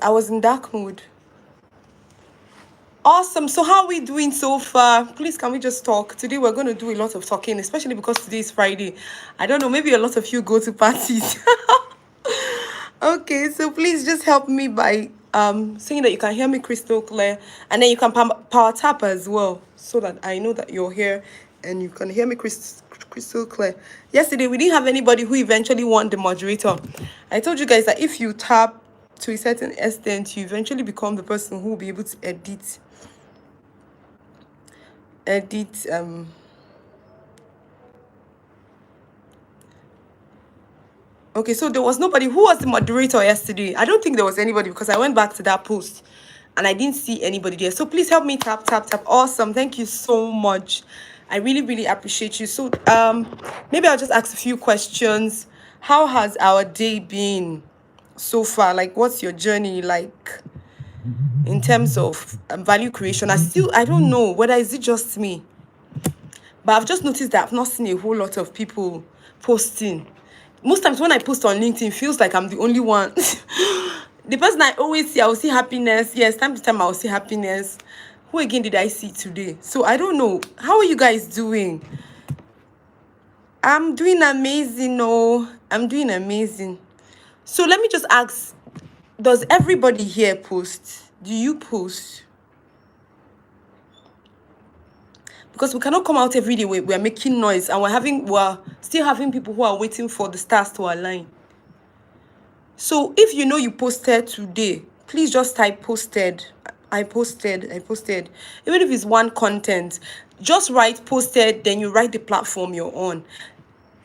I was in dark mood. Awesome. So how are we doing so far? Please, can we just talk? Today we're going to do a lot of talking, especially because today is Friday. I don't know, maybe a lot of you go to parties. Okay, so please just help me by saying that you can hear me crystal clear, and then you can power tap as well, so that I know that you're here and you can hear me crystal clear. Yesterday we didn't have anybody who eventually won the moderator. I told you guys that if you tap to a certain extent, you eventually become the person who will be able to edit Okay, so there was nobody. Who was the moderator yesterday? I don't think there was anybody because I went back to that post and I didn't see anybody there. So please help me tap, tap, tap. Awesome. Thank you so much. I really, really appreciate you. So maybe I'll just ask a few questions. How has our day been so far? Like, what's your journey like in terms of value creation? I don't know whether is it just me, but I've just noticed that I've not seen a whole lot of people posting. Most times when I post on LinkedIn, it feels like I'm the only one. The person I always see, I will see happiness. Yes, time to time I will see happiness. Who again did I see today? So I don't know. How are you guys doing? I'm doing amazing. Oh, I'm doing amazing. So let me just ask, does everybody here post? Do you post? Because we cannot come out every day. We're making noise and we're still having people who are waiting for the stars to align. So if you know you posted today, please just type posted. I posted. Even if it's one content, just write posted, then you write the platform you're on.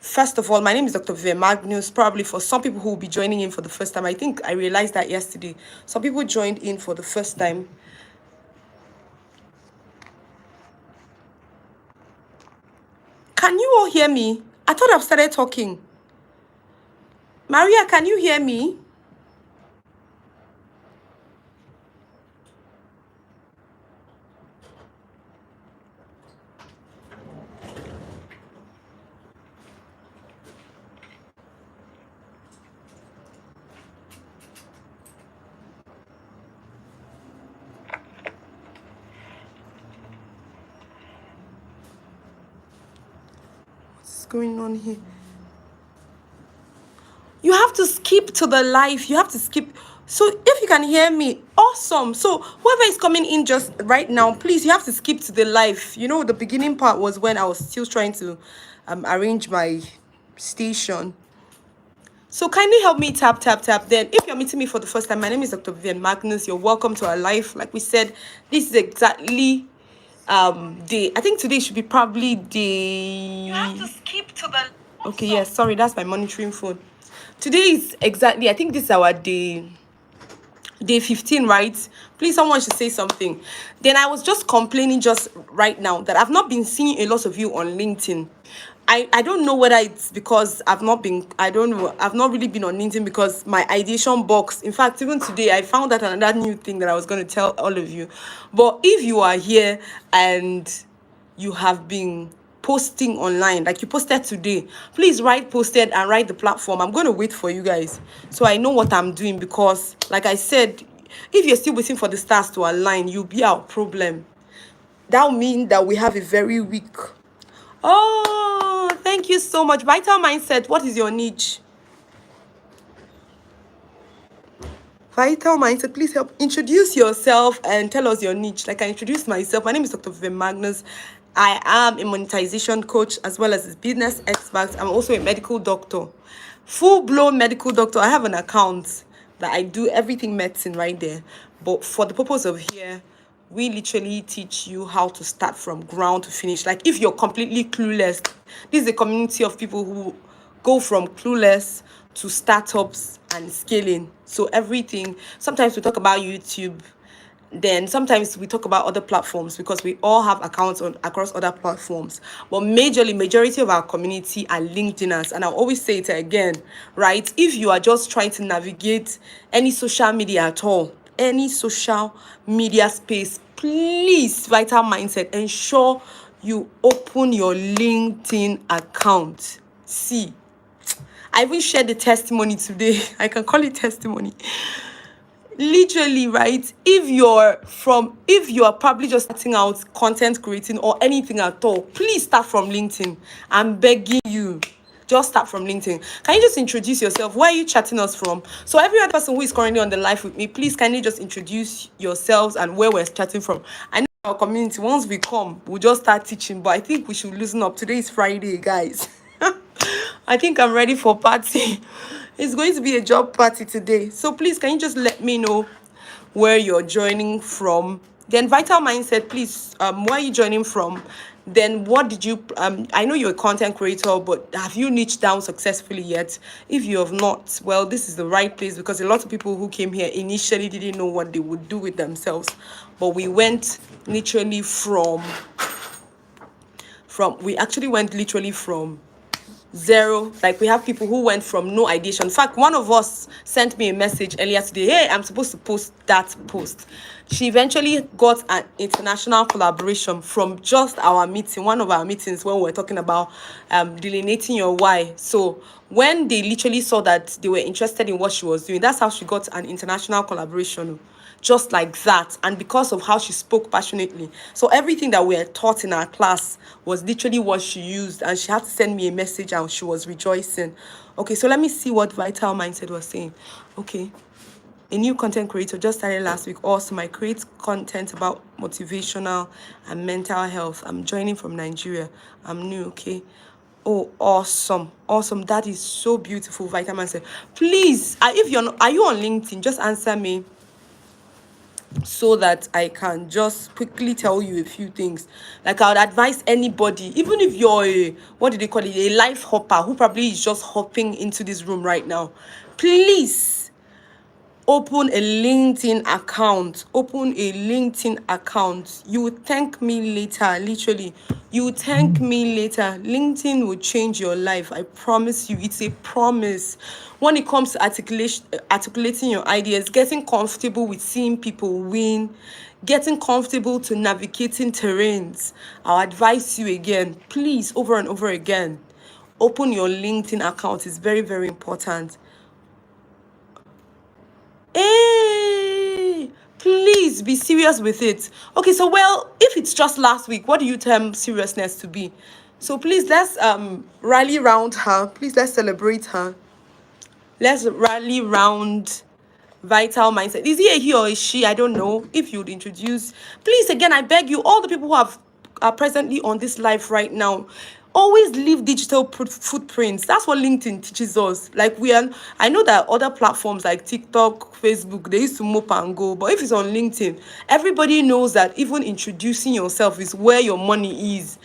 First of all, my name is Dr. Drvivianmagnus. Probably for some people who will be joining in for the first time, I think I realized that yesterday. Some people joined in for the first time. Can you all hear me? I thought I've started talking. Maria, can you hear me? What's going on here? You have to skip to the live. You have to skip. So if you can hear me, awesome. So whoever is coming in just right now, please, you have to skip to the live. You know, the beginning part was when I was still trying to arrange my station. So kindly help me tap, tap, tap. Then if you're meeting me for the first time, my name is Dr. Drvivianmagnus. You're welcome to our live. Like we said, this is exactly day. I think today should be probably day. You have to skip to the. Okay, yes, sorry, that's my monitoring phone. Today is exactly, I think this is our day 15, right? Please, someone should say something. Then I was just complaining just right now that I've not been seeing a lot of you on LinkedIn. I don't know whether it's because I've not really been on LinkedIn because my ideation box, in fact, even today, I found out another new thing that I was going to tell all of you. But if you are here and you have been posting online, like you posted today, please write posted and write the platform. I'm going to wait for you guys so I know what I'm doing, because like I said, if you're still waiting for the stars to align, you'll be our problem. That will mean that we have a very weak. Oh, thank you so much. Vital Mindset, what is your niche? Vital Mindset, please help introduce yourself and tell us your niche. Like I introduced myself, my name is Dr. Drvivianmagnus. I am a monetization coach as well as a business expert. I'm also a medical doctor, full-blown medical doctor. I have an account that I do everything medicine right there. But for the purpose of here, we literally teach you how to start from ground to finish. Like if you're completely clueless, this is a community of people who go from clueless to startups and scaling. So everything, sometimes we talk about YouTube, then sometimes we talk about other platforms because we all have accounts across other platforms. But majority of our community are LinkedIners. And I'll always say it again, right? If you are just trying to navigate any social media at all, any social media space, please, Vital Mindset, ensure you open your LinkedIn account. See, I even shared the testimony today. I can call it testimony. Literally, right? If you are probably just starting out content creating or anything at all, please start from LinkedIn. I'm begging you. Just start from LinkedIn. Can you just introduce yourself? Where are you chatting us from? So every other person who is currently on the live with me, please kindly just introduce yourselves and where we're chatting from. I know our community, once we come, we'll just start teaching, but I think we should loosen up. Today is Friday, guys. I think I'm ready for party. It's going to be a job party today. So please, can you just let me know where you're joining from? Then Vital Mindset, please, where are you joining from? Then what did you, I know you're a content creator, but have you niched down successfully yet? If you have not, well, this is the right place, because a lot of people who came here initially didn't know what they would do with themselves. But we went literally we actually went literally from zero. Like, we have people who went from no ideation. In fact, one of us sent me a message earlier today, hey, I'm supposed to post that post. She eventually got an international collaboration from just our meeting, one of our meetings, when we were talking about delineating your why. So when they literally saw that they were interested in what she was doing, that's how she got an international collaboration, just like that. And because of how she spoke passionately, so everything that we were taught in our class was literally what she used, and she had to send me a message and she was rejoicing. Okay, so let me see what Vital Mindset was saying. Okay, a new content creator, just started last week. Awesome. I create content about motivational and mental health. I'm joining from Nigeria. I'm new. Okay. Oh, awesome. That is so beautiful. Vital Mindset, please, if you're not, are you on LinkedIn? Just answer me so that I can just quickly tell you a few things. Like, I would advise anybody, even if you're what do they call it, a life hopper who probably is just hopping into this room right now, please open a LinkedIn account. You will thank me later. Literally, you will thank me later. LinkedIn will change your life, I promise you. It's a promise. When it comes to articulating your ideas, getting comfortable with seeing people win, getting comfortable to navigating terrains, I'll advise you again, please, over and over again, open your LinkedIn account. It's very, very important. Hey, please be serious with it. Okay, so, well, if it's just last week, what do you term seriousness to be? So please, let's rally round her. Please, let's celebrate her. Let's rally round Vital Mindset. Is he or is she? I don't know. If you'd introduce, please, again, I beg you, all the people who are presently on this live right now, always leave digital footprints. That's what LinkedIn teaches us. Like, I know that other platforms like TikTok, Facebook, they used to mope and go, but if it's on LinkedIn, everybody knows that even introducing yourself is where your money is.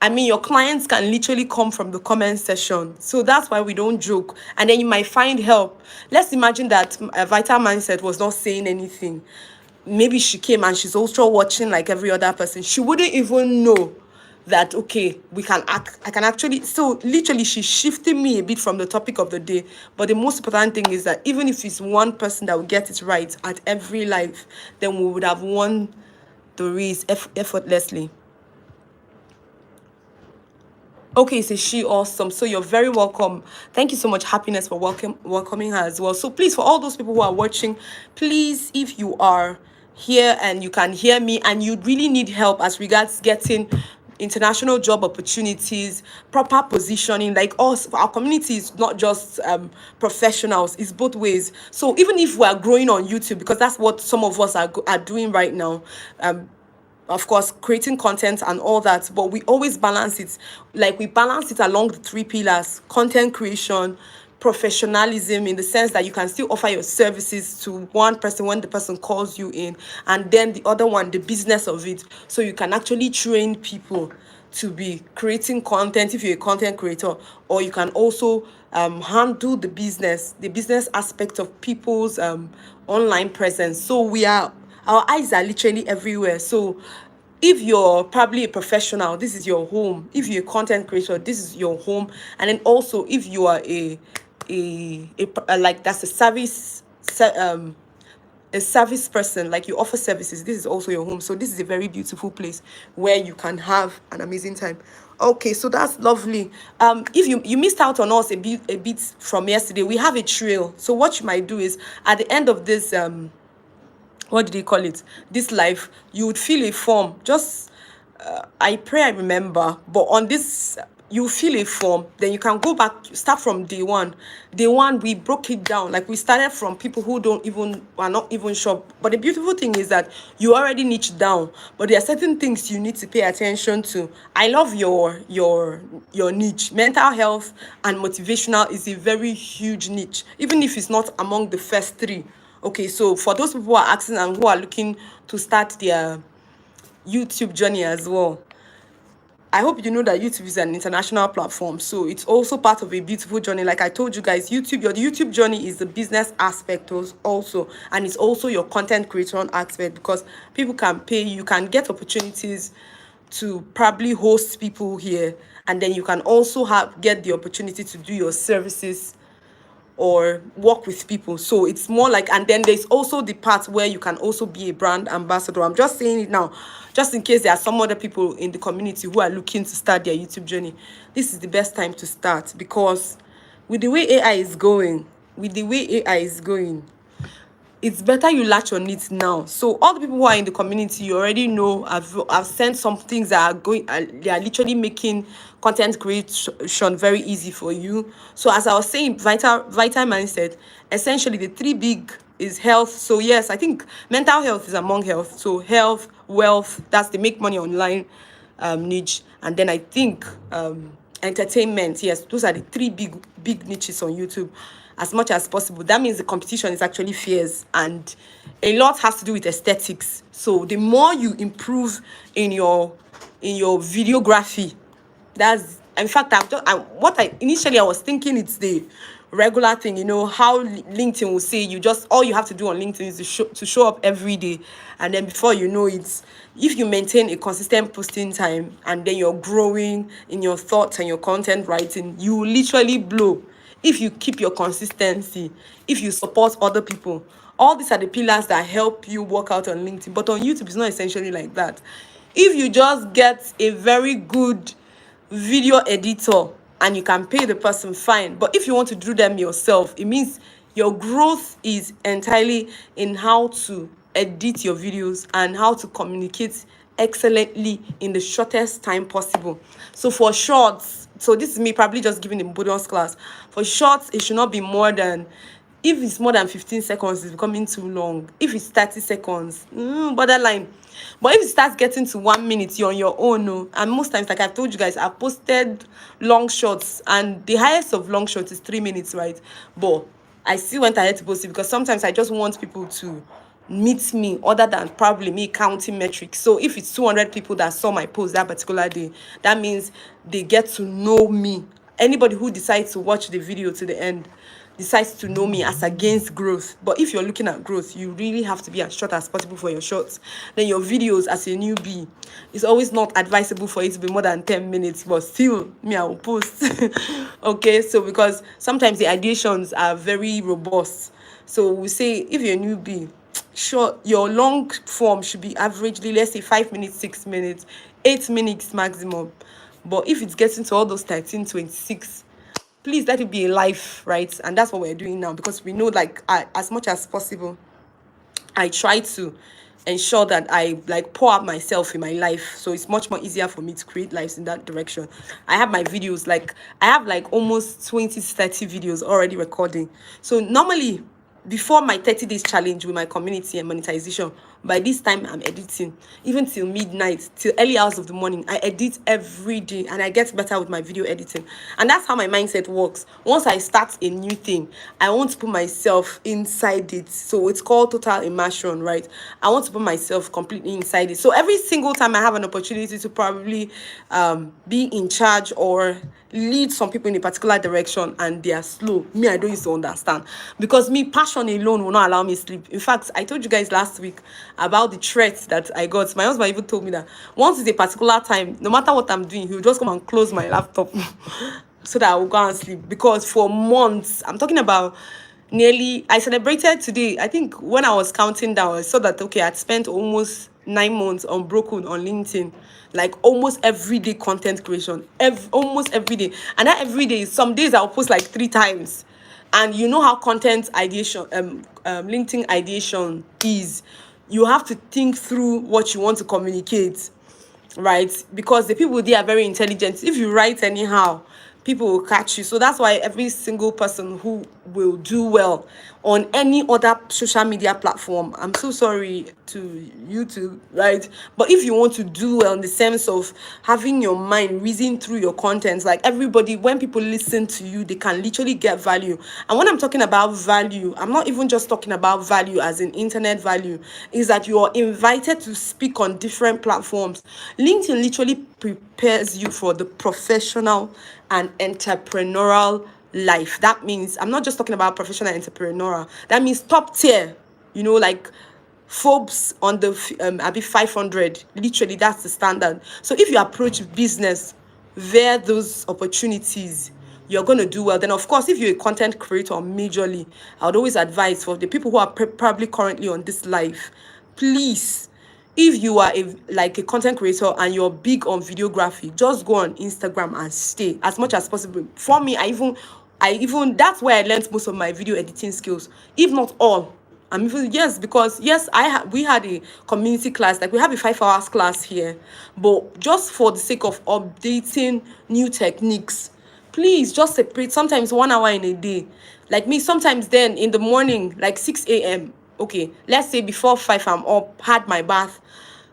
I mean, your clients can literally come from the comment section. So that's why we don't joke. And then you might find help. Let's imagine that Vital Mindset was not saying anything. Maybe she came and she's also watching like every other person. She wouldn't even know that, okay, I can actually, so literally she's shifting me a bit from the topic of the day. But the most important thing is that even if it's one person that will get it right at every live, then we would have won the race effortlessly. Okay, so she, awesome. So you're very welcome. Thank you so much, Happiness, for welcoming her as well. So please, for all those people who are watching, please, if you are here and you can hear me and you really need help as regards getting international job opportunities, proper positioning, like us, our community is not just professionals, it's both ways. So even if we are growing on YouTube, because that's what some of us are doing right now, of course, creating content and all that, but we always balance it. Like, we balance it along the three pillars: content creation, professionalism, in the sense that you can still offer your services to one person when the person calls you in, and then the other one, the business of it. So you can actually train people to be creating content if you're a content creator, or you can also handle the business aspect of people's online presence. So our eyes are literally everywhere. So if you're probably a professional, this is your home. If you're a content creator, this is your home. And then also, if you are a like, that's a service person, like you offer services, this is also your home. So this is a very beautiful place where you can have an amazing time. Okay, so that's lovely. If you missed out on us a bit from yesterday, we have a trail. So what you might do is at the end of this what did they call it, this life, you would fill a form. Just I pray I remember, but on this you fill a form, then you can go back, start from day one. Day one we broke it down, like we started from people who don't even are not even sure. But the beautiful thing is that you already niche down, but there are certain things you need to pay attention to. I love your niche. Mental health and motivational is a very huge niche, even if it's not among the first three. Okay, so for those people who are asking and who are looking to start their YouTube journey as well, I hope you know that YouTube is an international platform, so it's also part of a beautiful journey. Like I told you guys, your YouTube journey is the business aspect also, and it's also your content creation aspect, because people can pay you, can get opportunities to probably host people here, and then you can also get the opportunity to do your services or work with people. So it's more like, and then there's also the part where you can also be a brand ambassador. I'm just saying it now, just in case there are some other people in the community who are looking to start their YouTube journey. This is the best time to start, because with the way AI is going, it's better you latch on it now. So all the people who are in the community, you already know, I've sent some things that are going, they are literally making content creation very easy for you. So as I was saying, vital mindset, essentially the three big is health. So yes, I think mental health is among health. So health, wealth, that's the make money online niche. And then I think entertainment, yes, those are the three big niches on YouTube. As much as possible, that means the competition is actually fierce, and a lot has to do with aesthetics. So the more you improve in your videography, that's, in fact, I was thinking, it's the regular thing, how LinkedIn will say, all you have to do on LinkedIn is to show up every day, and then before you know it, if you maintain a consistent posting time, and then you're growing in your thoughts and your content writing, you will literally blow. If you keep your consistency, if you support other people, all these are the pillars that help you work out on LinkedIn. But on YouTube, it's not essentially like that. If you just get a very good video editor and you can pay the person, fine. But if you want to do them yourself, it means your growth is entirely in how to edit your videos and how to communicate excellently in the shortest time possible. So for shorts, so this is me probably just giving a bonus class. For shorts, it should not be more than, if it's more than 15 seconds, it's becoming too long. If it's 30 seconds, borderline. But if it starts getting to 1 minute, you're on your own. No? And most times, like I've told you guys, I've posted long shots, and the highest of long shots is 3 minutes, right? But I still went ahead to post it because sometimes I just want people to meet me, other than probably me counting metrics. So if it's 200 people that saw my post that particular day, that means they get to know me. Anybody who decides to watch the video to the end decides to know me as against growth. But if you're looking at growth, you really have to be as short as possible for your shorts. Then your videos as a newbie, it's always not advisable for it to be more than 10 minutes, but still, me, I will post. Okay, so because sometimes the ideations are very robust. So we say, if you're a newbie, sure, your long form should be averagely, let's say 5 minutes, 6 minutes, 8 minutes maximum. But if it's getting to all those 13, 26, please let it be a life, right? And that's what we're doing now, because we know, like, as much as possible, I try to ensure that I like pour out myself in my life, so it's much more easier for me to create lives in that direction. I have my videos, like I have like almost 20 to 30 videos already recording. So normally, before my 30 days challenge with my community and monetization, by this time I'm editing, even till midnight, till early hours of the morning. I edit every day, and I get better with my video editing. And that's how my mindset works. Once I start a new thing, I want to put myself inside it. So it's called total immersion, right? I want to put myself completely inside it. So every single time I have an opportunity to probably be in charge or lead some people in a particular direction and they are slow, me, I don't used to understand, because me, passion alone will not allow me sleep. In fact, I told you guys last week about the threats that I got. My husband even told me that once it's a particular time, no matter what I'm doing, he'll just come and close my laptop so that I will go and sleep. Because for months, I'm talking about I celebrated today, I think when I was counting down, I saw that, okay, I'd spent almost 9 months unbroken on LinkedIn, like almost everyday content creation, almost every day. And that every day, some days I'll post like 3 times. And you know how content ideation, LinkedIn ideation is. You have to think through what you want to communicate, right? Because the people there are very intelligent. If you write anyhow, people will catch you. So that's why every single person who will do well on any other social media platform, I'm so sorry to YouTube, right? But if you want to do well in the sense of having your mind reason through your contents, like everybody, when people listen to you, they can literally get value. And when I'm talking about value, I'm not even just talking about value as in internet value, is that you are invited to speak on different platforms. LinkedIn literally prepares you for the professional and entrepreneurial life. That means I'm not just talking about professional and entrepreneurial. That means top tier, like Forbes on the Abi 500. Literally, that's the standard. So if you approach business via those opportunities, you're going to do well. Then, of course, if you're a content creator majorly, I would always advise for the people who are probably currently on this live, please, if you are a content creator and you're big on videography, just go on Instagram and stay as much as possible. For me, I even that's where I learned most of my video editing skills, if not all. I'm even, yes, because yes, we had a community class, like we have a 5 hours class here, but just for the sake of updating new techniques, please just separate sometimes 1 hour in a day. Like me, sometimes then in the morning, like 6 a.m. Okay, let's say before 5 I'm up, had my bath,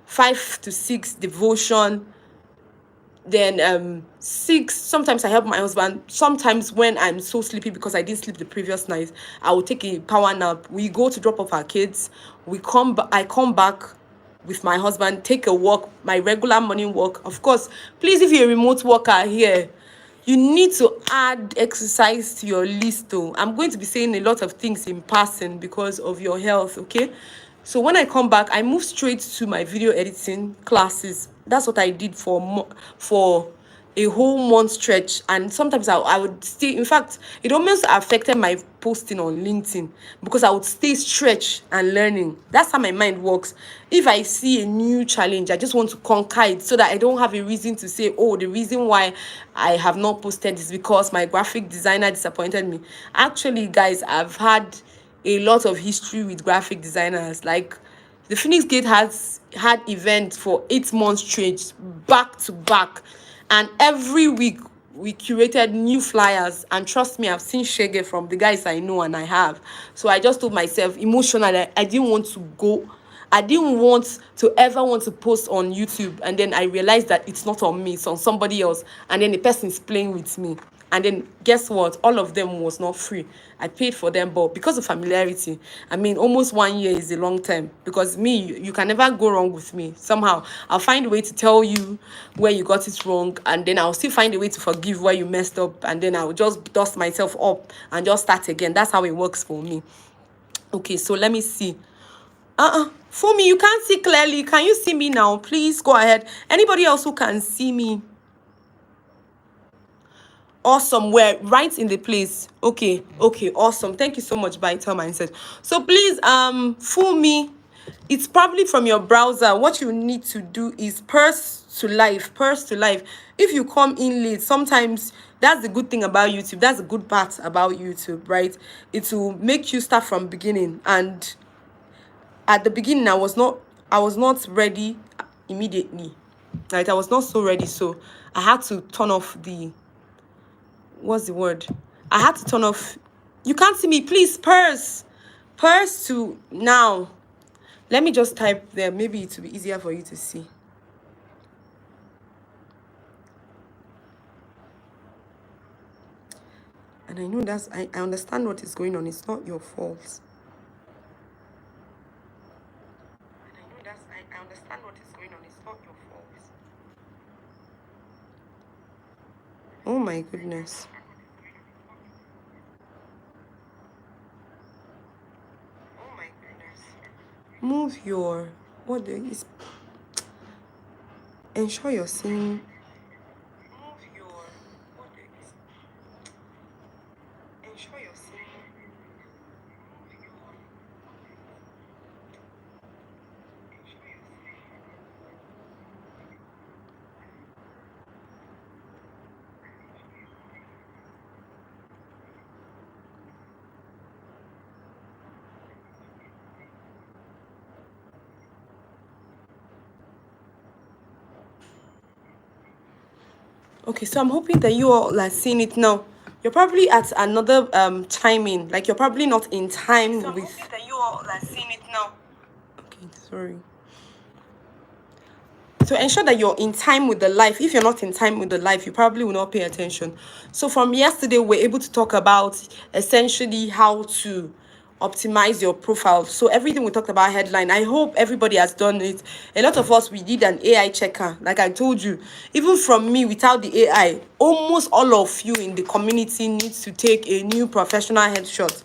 5 to 6 devotion, then 6, sometimes I help my husband. Sometimes when I'm so sleepy because I didn't sleep the previous night, I will take a power nap. We go to drop off our kids, I come back with my husband, take a walk, my regular morning walk. Of course, please, if you're a remote worker here, you need to add exercise to your list though. I'm going to be saying a lot of things in passing because of your health, okay? So when I come back, I move straight to my video editing classes. That's what I did for a whole month stretch. And sometimes I would stay. In fact, it almost affected my posting on LinkedIn because I would stay stretched and learning. That's how my mind works. If I see a new challenge, I just want to conquer it so that I don't have a reason to say, oh, the reason why I have not posted is because my graphic designer disappointed me. Actually, guys, I've had a lot of history with graphic designers. Like the Phoenix Gate has had events for 8 months straight, back to back, and every week we curated new flyers. And trust me, I've seen shege from the guys I know, and I have. So I just told myself emotionally, I didn't want to go. I didn't want to ever want to post on YouTube, and then I realized that it's not on me, it's on somebody else, and then the person is playing with me. And then guess what? All of them was not free. I paid for them, but because of familiarity, I mean, almost 1 year is a long time. Because me, you can never go wrong with me. Somehow, I'll find a way to tell you where you got it wrong, and then I'll still find a way to forgive where you messed up, and then I'll just dust myself up and just start again. That's how it works for me. Okay, so let me see. For me, you can't see clearly. Can you see me now? Please go ahead. Anybody else who can see me? Awesome, we're right in the place. Okay, awesome. Thank you so much, Vital Mindset. So please fool me. It's probably from your browser. What you need to do is purse to live. If you come in late, sometimes that's the good thing about YouTube. That's the good part about YouTube, right? It will make you start from beginning. And at the beginning, I was not ready immediately, right? I was not so ready, so I had to turn off the, what's the word? I had to turn off. You can't see me. Please, purse to now. Let me just type there. Maybe it will be easier for you to see. And I know I understand what is going on. It's not your fault. And I know I understand what is going on. It's not your fault. Oh my goodness. Oh my goodness. Move your, what the is, ensure you're seeing. Move your, what the is, ensure you're seeing. Okay, so I'm hoping that you all are seeing it now. You're probably at another timing, like you're probably not in time so with. I'm hoping that you all are seeing it now. Okay, sorry. So ensure that you're in time with the life. If you're not in time with the life, you probably will not pay attention. So from yesterday, we're able to talk about essentially how to optimize your profile. So everything we talked about headline, I hope everybody has done it. A lot of us, we did an AI checker. Like I told you, even from me, without the AI, almost all of you in the community needs to take a new professional headshot.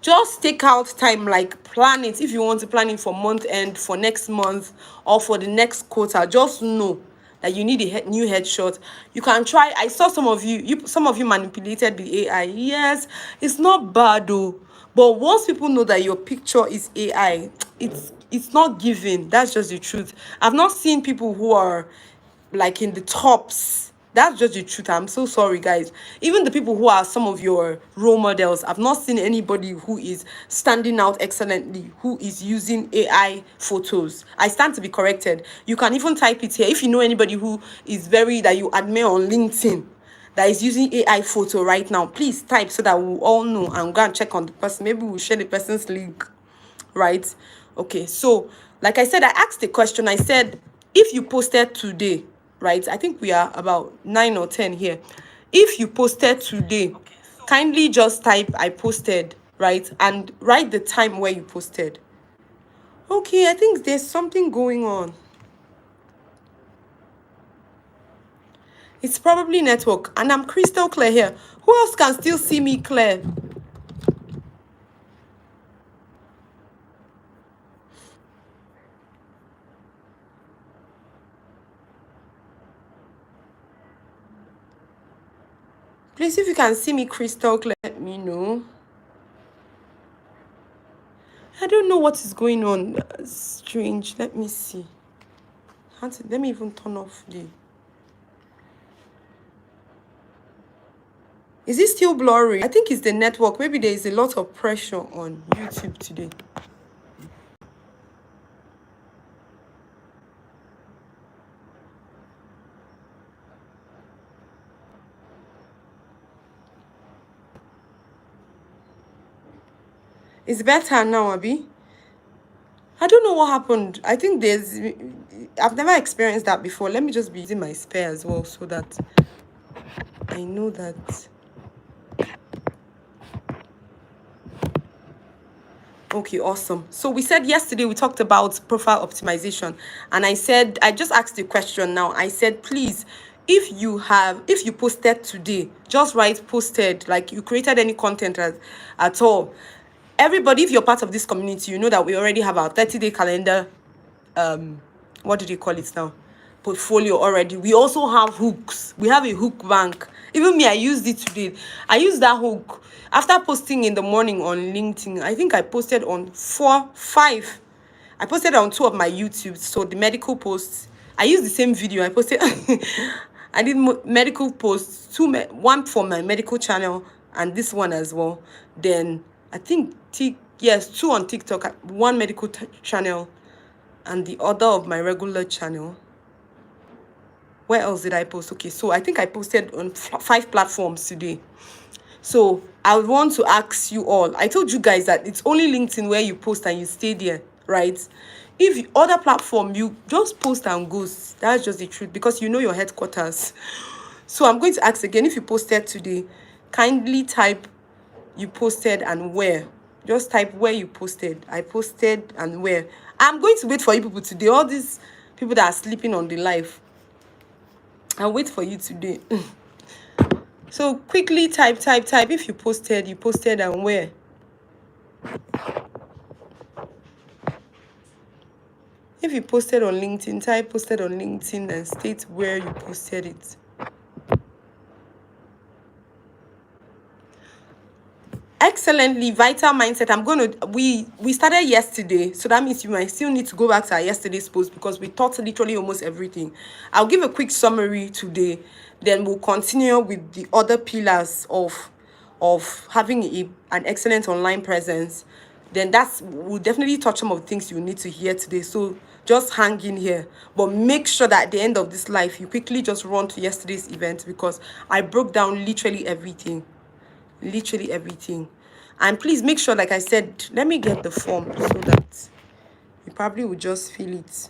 Just take out time, like plan it. If you want to plan it for month end, for next month, or for the next quarter, just know that you need a new headshot. You can try. I saw some of you manipulated the AI. Yes, it's not bad though, but once people know that your picture is AI, it's not given. That's just the truth. I've not seen people who are like in the tops. That's just the truth. I'm so sorry, guys. Even the people who are some of your role models, I've not seen anybody who is standing out excellently, who is using AI photos. I stand to be corrected. You can even type it here. If you know anybody who is that you admire on LinkedIn, that is using AI photo right now, please type so that we'll all know and go and check on the person. Maybe we'll share the person's link, right? Okay, so like I said, I asked the question. I said, if you posted today, right? I think we are about 9 or 10 here. If you posted today, kindly just type I posted, right? And write the time where you posted. Okay, I think there's something going on. It's probably network, and I'm crystal clear here. Who else can still see me clear? Please, if you can see me crystal clear, let me know. I don't know what is going on. Strange. Let me see. Let me even turn off the... Is it still blurry? I think it's the network. Maybe there is a lot of pressure on YouTube today. It's better now, Abby. I don't know what happened. I think I've never experienced that before. Let me just be using my spare as well so that I know that... Okay, awesome. So we said yesterday we talked about profile optimization, and I just asked the question now. I said, please, if you posted today, just write posted, like you created any content at all. Everybody, if you're part of this community, you know that we already have our 30-day calendar. What do they call it now? Portfolio already. We also have hooks. We have a hook bank. Even me, I used it today. I used that hook after posting in the morning on LinkedIn. I think I posted on 5. I posted on 2 of my YouTubes. So the medical posts, I used the same video. I posted. I did medical posts, 1 for my medical channel and this one as well. Then I think 2 on TikTok, 1 medical channel and the other of my regular channel. Where else did I post? Okay, so I think I posted on 5 platforms today. So I would want to ask you all. I told you guys that it's only LinkedIn where you post and you stay there, right? If other platform, you just post and goes. That's just the truth because you know your headquarters. So I'm going to ask again, if you posted today, kindly type you posted and where. Just type where you posted. I posted and where. I'm going to wait for you people today. All these people that are sleeping on the live, I'll wait for you today. So quickly type. If you posted and where. If you posted on LinkedIn, type posted on LinkedIn and state where you posted it. Excellently, vital mindset. We started yesterday, so that means you might still need to go back to our yesterday's post because we taught literally almost everything. I'll give a quick summary today, then we'll continue with the other pillars of having an excellent online presence. then we'll definitely touch some of the things you need to hear today. So just hang in here, but make sure that at the end of this live you quickly just run to yesterday's event, because I broke down literally everything. And please make sure, like I said, let me get the form so that you probably will just feel it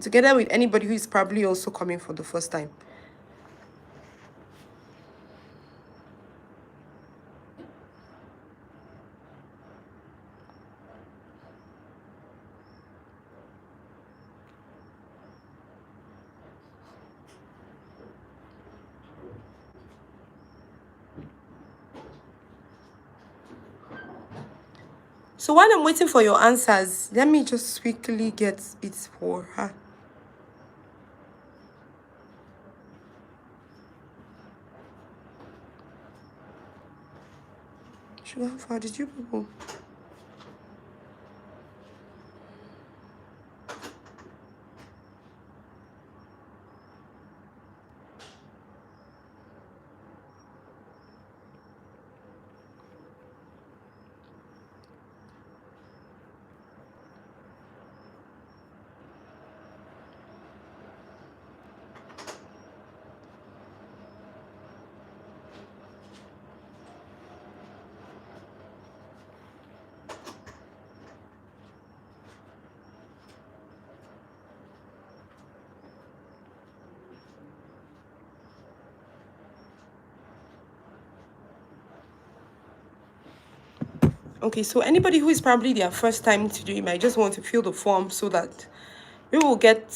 together with anybody who is probably also coming for the first time. So while I'm waiting for your answers, let me just quickly get it for her. Sugar, how far did you people? Okay, so anybody who is probably their first time to do it might just want to fill the form so that we will get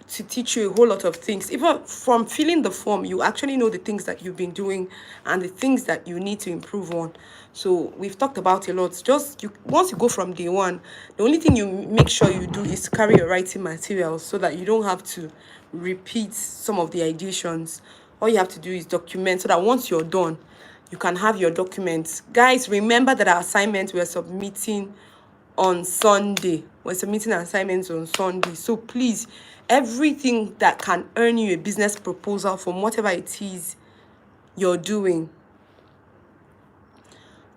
to teach you a whole lot of things. Even from filling the form, you actually know the things that you've been doing and the things that you need to improve on. So we've talked about a lot. Just once you go from day one, the only thing you make sure you do is to carry your writing materials so that you don't have to repeat some of the additions. All you have to do is document so that once you're done, you can have your documents. Guys, remember that our assignments we're submitting on Sunday. We're submitting assignments on Sunday. So please, everything that can earn you a business proposal from whatever it is you're doing.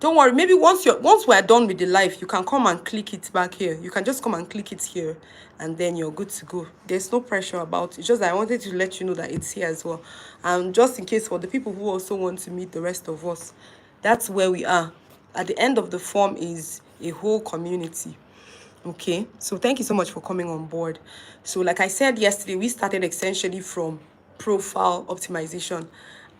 Don't worry, maybe once we're done with the live, you can come and click it back here. You can just come and click it here and then you're good to go. There's no pressure about it. Just that I wanted to let you know that it's here as well. And just in case for the people who also want to meet the rest of us, that's where we are. At the end of the form is a whole community. Okay, so thank you so much for coming on board. So like I said yesterday, we started essentially from profile optimization,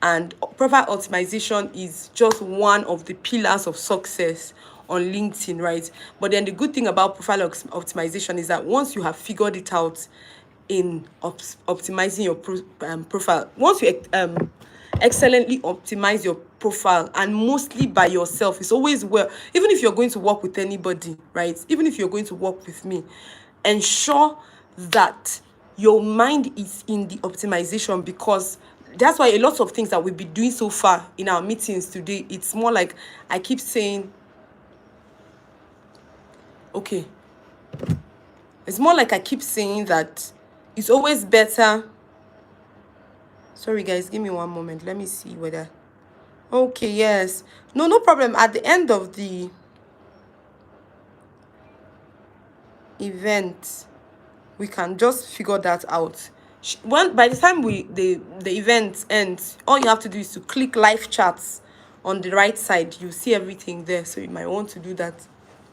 and profile optimization is just one of the pillars of success on LinkedIn, right? But then the good thing about profile optimization is that once you have figured it out in optimizing your profile, once you excellently optimize your profile, and mostly by yourself, it's always well, even if you're going to work with anybody, right? Even if you're going to work with me, ensure that your mind is in the optimization, because that's why a lot of things that we've been doing so far in our meetings today, it's more like I keep saying, okay, it's more like I keep saying that it's always better. Sorry guys, give me one moment. Let me see whether, okay, yes, no problem. At the end of the event, we can just figure that out. By the time the event ends, all you have to do is to click live chats on the right side. You see everything there, so you might want to do that.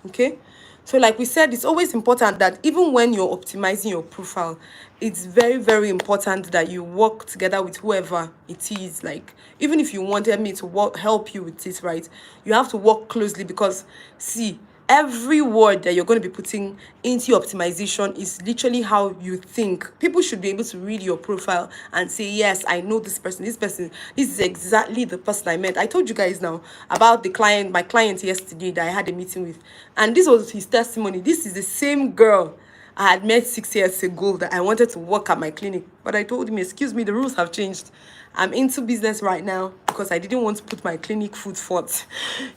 Okay, so like we said, it's always important that even when you're optimizing your profile, it's very, very important that you work together with whoever it is. Like, even if you wanted me to help you with it, right, you have to work closely, because see, every word that you're going to be putting into your optimization is literally how you think. People should be able to read your profile and say, yes, I know this person, this is exactly the person I met. I told you guys now about my client yesterday that I had a meeting with, and this was his testimony. This is the same girl I had met 6 years ago that I wanted to work at my clinic. But I told him, excuse me, the rules have changed. I'm into business right now because I didn't want to put my clinic foot forth.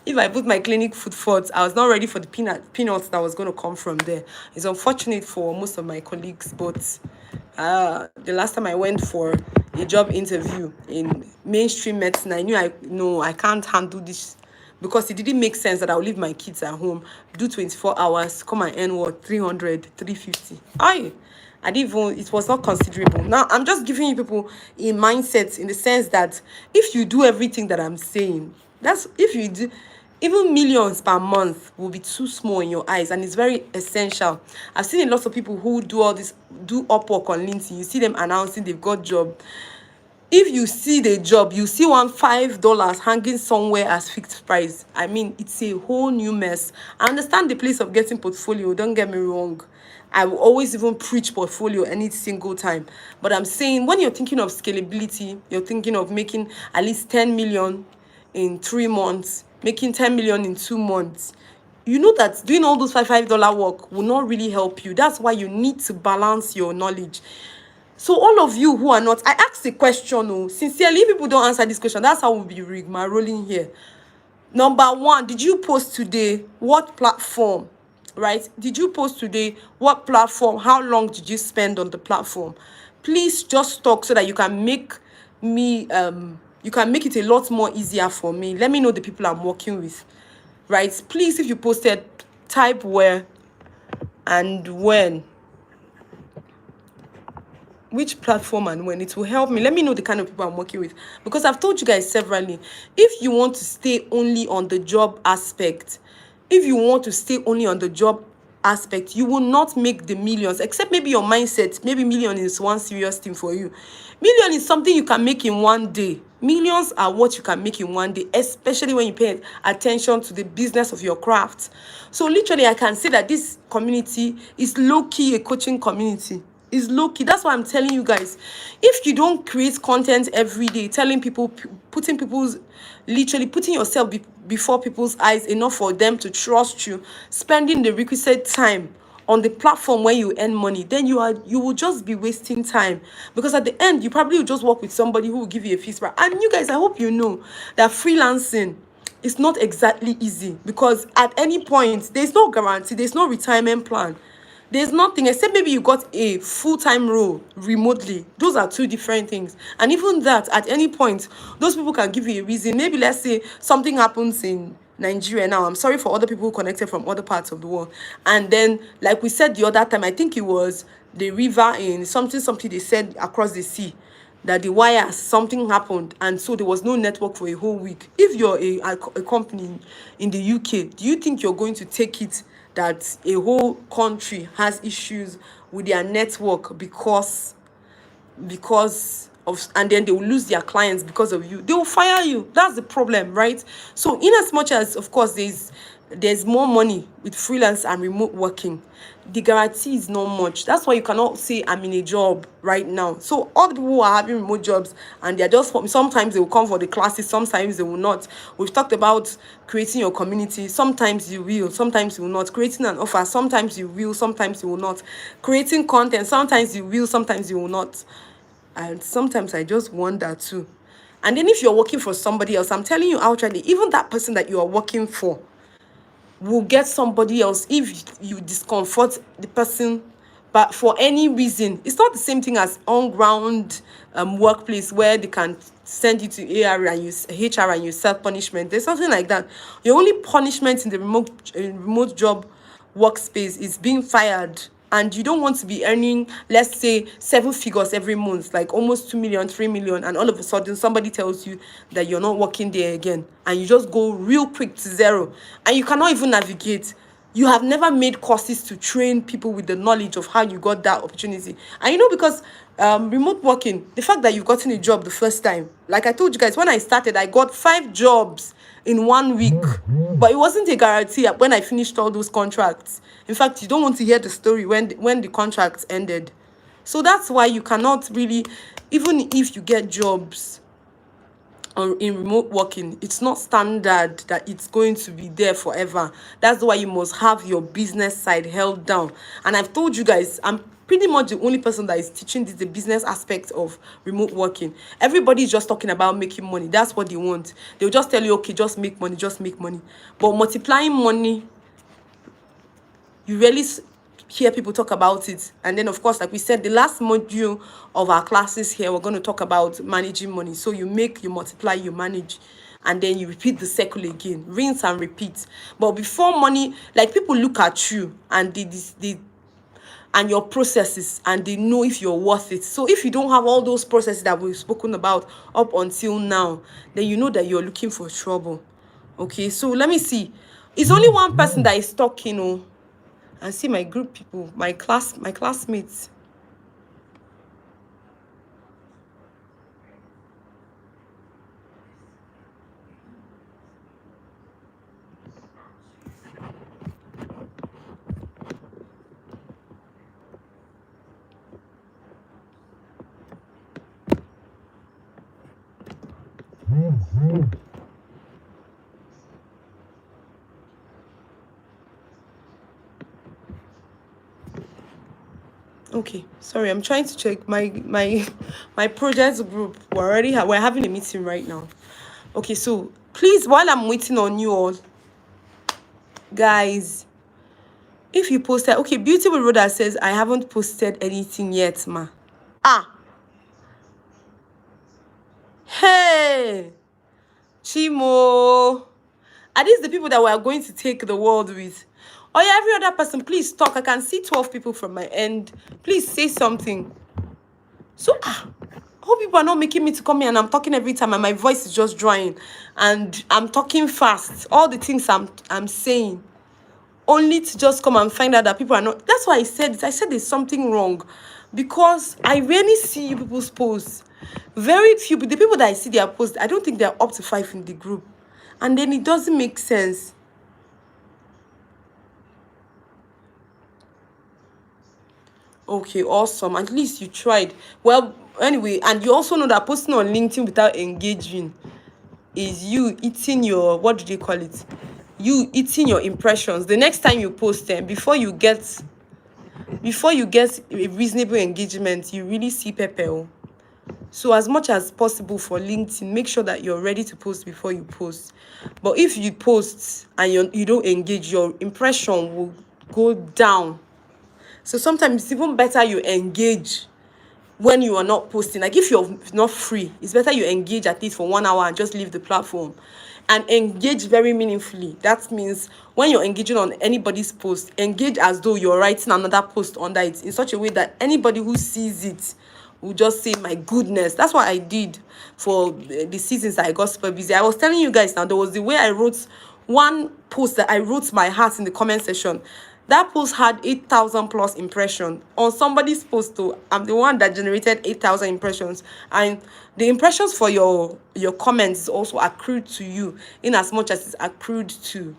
If I put my clinic foot forth, I was not ready for the peanuts that was going to come from there. It's unfortunate for most of my colleagues, but the last time I went for a job interview in mainstream medicine, I knew I can't handle this, because it didn't make sense that I'll leave my kids at home, do 24 hours, come and earn what, 300, 350. I didn't even, it was not considerable. Now, I'm just giving you people a mindset in the sense that if you do everything that I'm saying, that's, if you do, even millions per month will be too small in your eyes, and it's very essential. I've seen a lot of people who do all this, do Upwork on LinkedIn. You see them announcing they've got job. If you see the job, you see one $5 hanging somewhere as fixed price. I mean, it's a whole new mess. I understand the place of getting portfolio, don't get me wrong. I will always even preach portfolio any single time. But I'm saying, when you're thinking of scalability, you're thinking of making at least 10 million in 3 months, making 10 million in 2 months. You know that doing all those $5 work will not really help you. That's why you need to balance your knowledge. So all of you who are not, I asked the question, sincerely, if people don't answer this question, that's how we'll be rolling here. Number one, did you post today? What platform? Right? Did you post today? What platform? How long did you spend on the platform? Please just talk so that you can make me, you can make it a lot more easier for me. Let me know the people I'm working with. Right? Please, if you posted, type where and when. Which platform and when. It will help me. Let me know the kind of people I'm working with, because I've told you guys severally, if you want to stay only on the job aspect, you will not make the millions, except maybe your mindset, maybe million is one serious thing for you. Million is something you can make in one day. Millions are what you can make in one day, especially when you pay attention to the business of your craft. So literally, I can say that this community is low-key a coaching community. Is low-key. That's why I'm telling you guys, if you don't create content every day, telling people, literally putting yourself before people's eyes enough for them to trust you, spending the requisite time on the platform where you earn money, then you will just be wasting time, because at the end you probably will just work with somebody who will give you a fixed price. And you guys, I hope you know that freelancing is not exactly easy, because at any point there's no guarantee, there's no retirement plan. There's nothing, except maybe you got a full-time role remotely. Those are two different things. And even that, at any point, those people can give you a reason. Maybe let's say something happens in Nigeria now. I'm sorry for other people who connected from other parts of the world. And then, like we said the other time, I think it was the river in something they said across the sea, that the wires, something happened, and so there was no network for a whole week. If you're a company in the UK, do you think you're going to take it that a whole country has issues with their network because of, and then they will lose their clients because of you? They will fire you. That's the problem, right? So in as much as, of course, there's more money with freelance and remote working, the guarantee is not much. That's why you cannot say I'm in a job right now. So all the people who are having remote jobs, and they're just, sometimes they will come for the classes, sometimes they will not. We've talked about creating your community. Sometimes you will, sometimes you will not. Creating an offer, sometimes you will, sometimes you will not. Creating content, sometimes you will, sometimes you will not. And sometimes I just wonder too. And then if you're working for somebody else, I'm telling you outrightly, even that person that you are working for will get somebody else if you discomfort the person, but for any reason. It's not the same thing as on-ground workplace where they can send you to HR and you self punishment. There's something like that. Your only punishment in the remote job workspace is being fired, and you don't want to be earning, let's say, 7 figures every month, like almost 2 million, 3 million, and all of a sudden somebody tells you that you're not working there again, and you just go real quick to zero, and you cannot even navigate. You have never made courses to train people with the knowledge of how you got that opportunity. And because remote working, the fact that you've gotten a job the first time, like I told you guys, when I started, I got 5 jobs in 1 week, but it wasn't a guarantee when I finished all those contracts. In fact, you don't want to hear the story when the contracts ended. So that's why you cannot really, even if you get jobs in remote working, it's not standard that it's going to be there forever. That's why you must have your business side held down. And I've told you guys, I'm pretty much the only person that is teaching the business aspect of remote working. Everybody's just talking about making money. That's what they want. They'll just tell you, okay, just make money, just make money. But multiplying money, you really, hear people talk about it. And then, of course, like we said, the last module of our classes here, we're going to talk about managing money. So you make, you multiply, you manage, and then you repeat the cycle again, rinse and repeat. But before money, like people look at you and they and your processes, and they know if you're worth it. So if you don't have all those processes that we've spoken about up until now, then you know that you're looking for trouble. Okay, so let me see. It's only one person that is talking. Oh, and see my group people, my classmates. Okay, sorry, I'm trying to check my project group. We're having a meeting right now. Okay, so please, while I'm waiting on you all, guys, if you posted, okay, Beautiful Rhoda says I haven't posted anything yet, ma. Hey, Chimo, are these the people that we are going to take the world with? Oh yeah, every other person, please talk. I can see 12 people from my end. Please say something. So I hope people are not making me to come here and I'm talking every time and my voice is just drying and I'm talking fast. All the things I'm saying, only to just come and find out that people are not. That's why I said it. I said there's something wrong, because I rarely see you people's posts. Very few, but the people that I see their posts, I don't think they're up to 5 in the group, and then it doesn't make sense. Okay, awesome. At least you tried. Well, anyway, and you also know that posting on LinkedIn without engaging is you eating your, what do they call it? You eating your impressions. The next time you post them, before you get a reasonable engagement, you really see pepper. So as much as possible for LinkedIn, make sure that you're ready to post before you post. But if you post and you don't engage, your impression will go down. So sometimes it's even better you engage when you are not posting. Like if you're not free, it's better you engage at least for 1 hour and just leave the platform. And engage very meaningfully. That means when you're engaging on anybody's post, engage as though you're writing another post under it in such a way that anybody who sees it will just say, my goodness. That's what I did for the seasons that I got super busy. I was telling you guys now, there was the way I wrote one post that I wrote my heart in the comment section. That post had 8,000 plus impressions. On somebody's post too, I'm the one that generated 8,000 impressions. And the impressions for your comments is also accrued to you, in as much as it's accrued to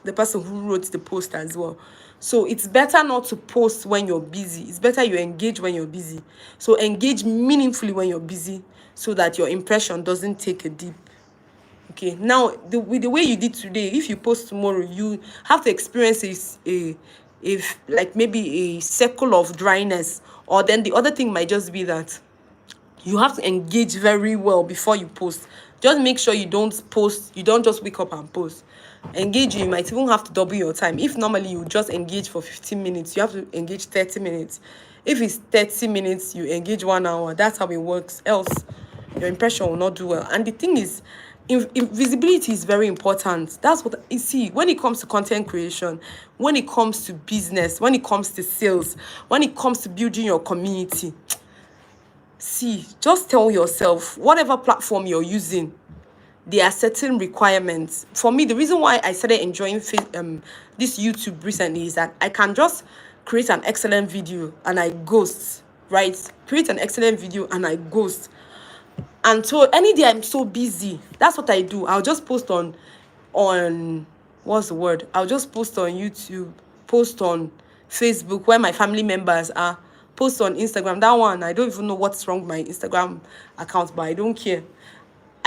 the person who wrote the post as well. So it's better not to post when you're busy. It's better you engage when you're busy. So engage meaningfully when you're busy, so that your impression doesn't take a dip. Okay, now with the way you did today, if you post tomorrow, you have to experience like maybe a circle of dryness. Or then the other thing might just be that you have to engage very well before you post. Just make sure you don't just wake up and post. Engage, you might even have to double your time. If normally you just engage for 15 minutes, you have to engage 30 minutes. If it's 30 minutes, you engage 1 hour. That's how it works. Else, your impression will not do well. And the thing is, visibility is very important. That's what you see when it comes to content creation, when it comes to business, when it comes to sales, when it comes to building your community. See, just tell yourself, whatever platform you're using, there are certain requirements. For me, the reason why I started enjoying this YouTube recently is that I can just create an excellent video and I ghost, right? Create an excellent video and I ghost. And so any day I'm so busy, that's what I do. I'll just post on what's the word? I'll just post on YouTube, post on Facebook where my family members are, post on Instagram. That one, I don't even know what's wrong with my Instagram account, but I don't care.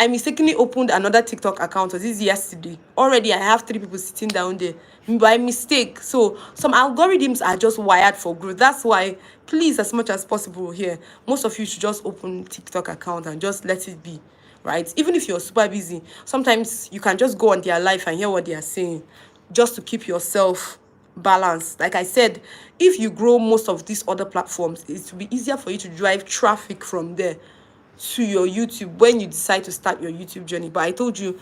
I mistakenly opened another TikTok account. This is yesterday. Already I have 3 people sitting down there by mistake. So some algorithms are just wired for growth. That's why, please, as much as possible here, most of you should just open TikTok account and just let it be, right? Even if you're super busy, sometimes you can just go on their life and hear what they are saying, just to keep yourself balance. Like I said, if you grow most of these other platforms, it will be easier for you to drive traffic from there to your YouTube when you decide to start your YouTube journey. But I told you,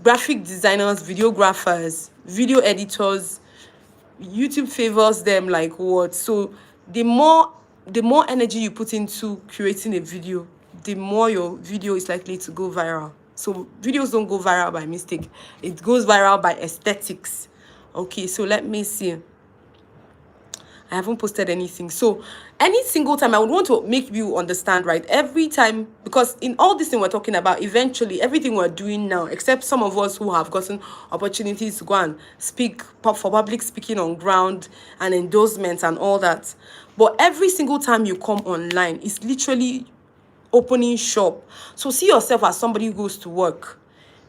graphic designers, videographers, video editors, YouTube favors them like what? So the more energy you put into creating a video, the more your video is likely to go viral. So videos don't go viral by mistake. It goes viral by aesthetics. Okay, so let me see. I haven't posted anything. So any single time, I would want to make you understand, right? Every time, because in all this thing we're talking about, eventually everything we're doing now, except some of us who have gotten opportunities to go and speak for public speaking on ground and endorsements and all that. But every single time you come online, it's literally opening shop. So see yourself as somebody who goes to work.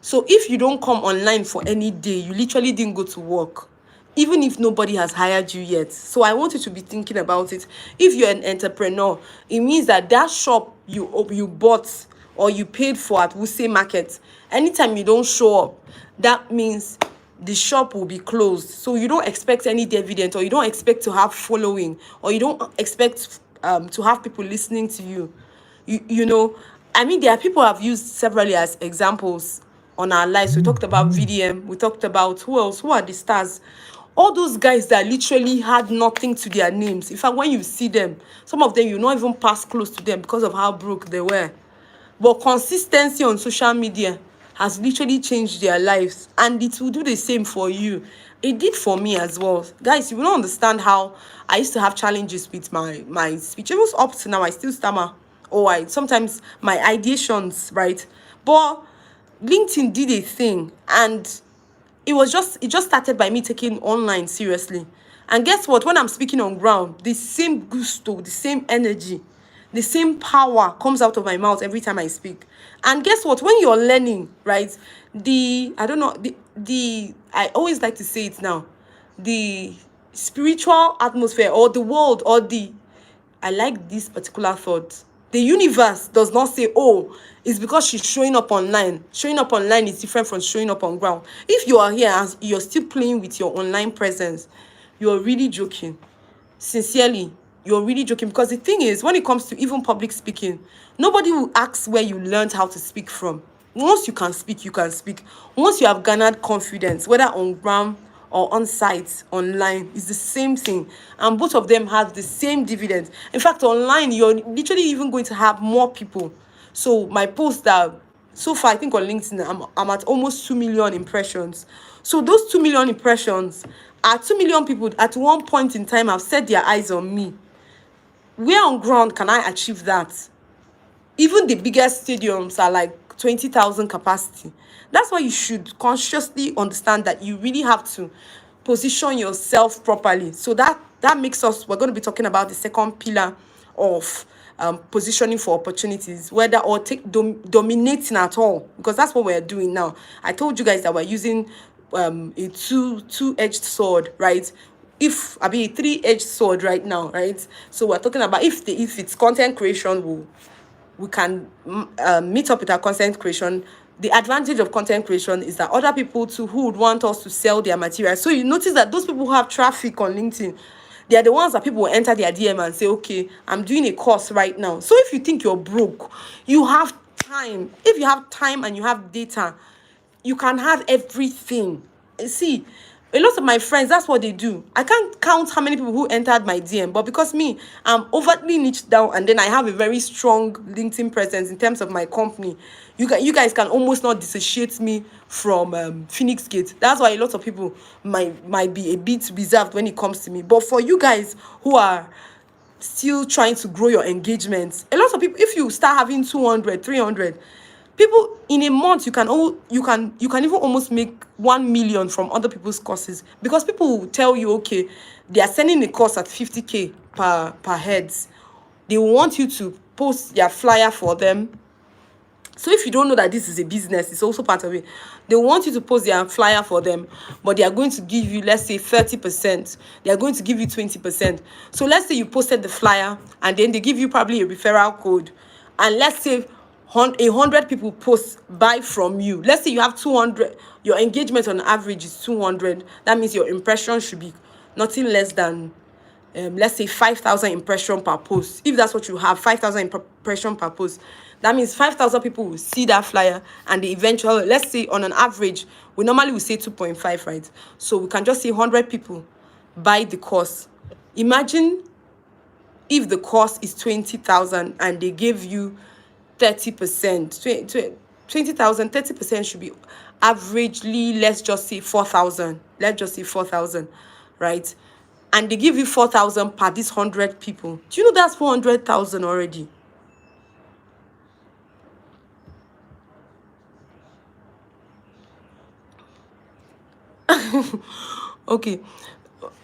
So if you don't come online for any day, you literally didn't go to work, even if nobody has hired you yet. So I want you to be thinking about it. If you're an entrepreneur, it means that shop you bought or you paid for at Wuse Market, anytime you don't show up, that means the shop will be closed. So you don't expect any dividend, or you don't expect to have following, or you don't expect to have people listening to you. You know, I mean, there are people I've used severally as examples on our lives. We talked about VDM. We talked about who else? Who are the stars? All those guys that literally had nothing to their names. In fact, when you see them, some of them, you not even pass close to them because of how broke they were. But consistency on social media has literally changed their lives, and it will do the same for you. It did for me as well. Guys, you will not understand how I used to have challenges with my speech. It was up to now, I still stammer. Or sometimes my ideations, right? But LinkedIn did a thing, and it just started by me taking online seriously. And guess what? When I'm speaking on ground, the same gusto, the same energy, the same power comes out of my mouth every time I speak. And guess what? When you're learning, right? I don't know, I always like to say it now, the spiritual atmosphere, or the world, or I like this particular thought. The universe does not say, oh, it's because she's showing up online. Showing up online is different from showing up on ground. If you are here and you're still playing with your online presence, you're really joking. Sincerely, you're really joking. Because the thing is, when it comes to even public speaking, nobody will ask where you learned how to speak from. Once you can speak, you can speak. Once you have garnered confidence, whether on ground or on site, online, is the same thing. And both of them have the same dividends. In fact, online, you're literally even going to have more people. So my posts that, so far, I think on LinkedIn, I'm at almost 2 million impressions. So those 2 million impressions are 2 million people at one point in time have set their eyes on me. Where on ground can I achieve that? Even the biggest stadiums are like 20,000 capacity. That's why you should consciously understand that you really have to position yourself properly. So that makes us, we're going to be talking about the second pillar of positioning for opportunities, whether or dominating at all, because that's what we're doing now. I told you guys that we're using a two-edged sword, right? If I be a three-edged sword right now, right? So we're talking about if it's content creation, we can meet up with our content creation. The advantage of content creation is that other people too who would want us to sell their material. So you notice that those people who have traffic on LinkedIn, they are the ones that people will enter their DM and say, okay, I'm doing a course right now. So if you think you're broke, you have time. If you have time and you have data, you can have everything. See, a lot of my friends, that's what they do. I can't count how many people who entered my DM, but because me, I'm overtly niched down, and then I have a very strong LinkedIn presence in terms of my company. You guys can almost not dissociate me from Phoenixgate. That's why a lot of people might be a bit reserved when it comes to me. But for you guys who are still trying to grow your engagements, a lot of people, if you start having 200, 300 people in a month, you can even almost make 1 million from other people's courses, because people will tell you, okay, they are sending a course at 50k per heads. They want you to post their flyer for them. So if you don't know that this is a business, it's also part of it. They want you to post their flyer for them, but they are going to give you, let's say, 30%. They are going to give you 20%. So let's say you posted the flyer, and then they give you probably a referral code, and let's say 100 people buy from you. Let's say you have 200. Your engagement on average is 200. That means your impression should be nothing less than let's say 5,000 impression per post. If that's what you have, 5,000 impression per post, that means 5,000 people will see that flyer, and the eventual, let's say on an average, we normally will say 2.5, right? So we can just say 100 people buy the course. Imagine if the cost is 20,000 and they give you 30%, 20,000, 30% should be averagely, let's just say 4,000. Let's just say 4,000, right? And they give you 4,000 per these 100 people. Do you know that's 400,000 already? Okay.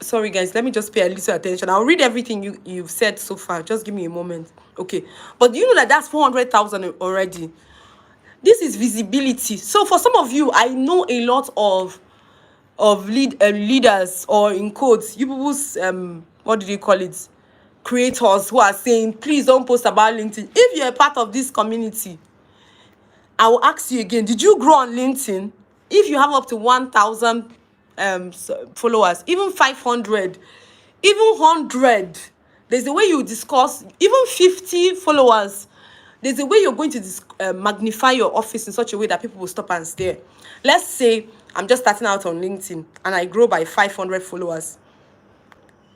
Sorry, guys. Let me just pay a little attention. I'll read everything you've said so far. Just give me a moment. Okay. But do you know that that's 400,000 already? This is visibility. So for some of you, I know a lot of leaders, or in quotes, you people's what do they call it, creators, who are saying, please don't post about LinkedIn. If you're a part of this community, I will ask you again, did you grow on LinkedIn? If you have up to 1,000 followers, even 500, even 100, there's a way you discuss, even 50 followers, there's a way you're going to magnify your office in such a way that people will stop and stare. Let's say I'm just starting out on LinkedIn and I grow by 500 followers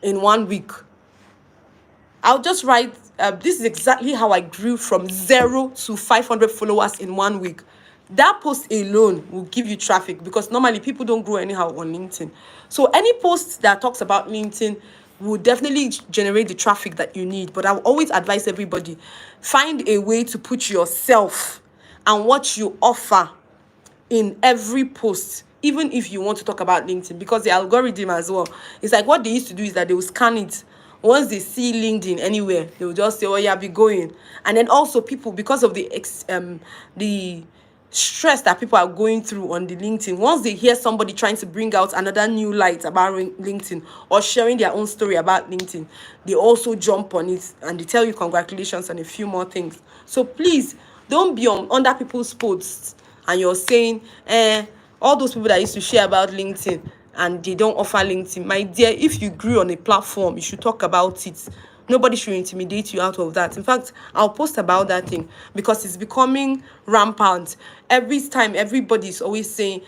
in 1 week. I'll just write, this is exactly how I grew from 0 to 500 followers in 1 week. That post alone will give you traffic, because normally people don't grow anyhow on LinkedIn. So any post that talks about LinkedIn will definitely generate the traffic that you need. But I will always advise everybody, find a way to put yourself and what you offer in every post, even if you want to talk about LinkedIn, because the algorithm as well, it's like what they used to do is that they will scan it. Once they see LinkedIn anywhere, they will just say, oh yeah, be going. And then also people, because of the stress that people are going through on the LinkedIn, once they hear somebody trying to bring out another new light about LinkedIn, or sharing their own story about LinkedIn, they also jump on it and they tell you congratulations and a few more things. So please don't be on under people's posts and you're saying, all those people that used to share about LinkedIn and they don't offer LinkedIn. My dear, if you grew on a platform, you should talk about it. Nobody should intimidate you out of that. In fact, I'll post about that thing, because it's becoming rampant. Every time, everybody's always saying,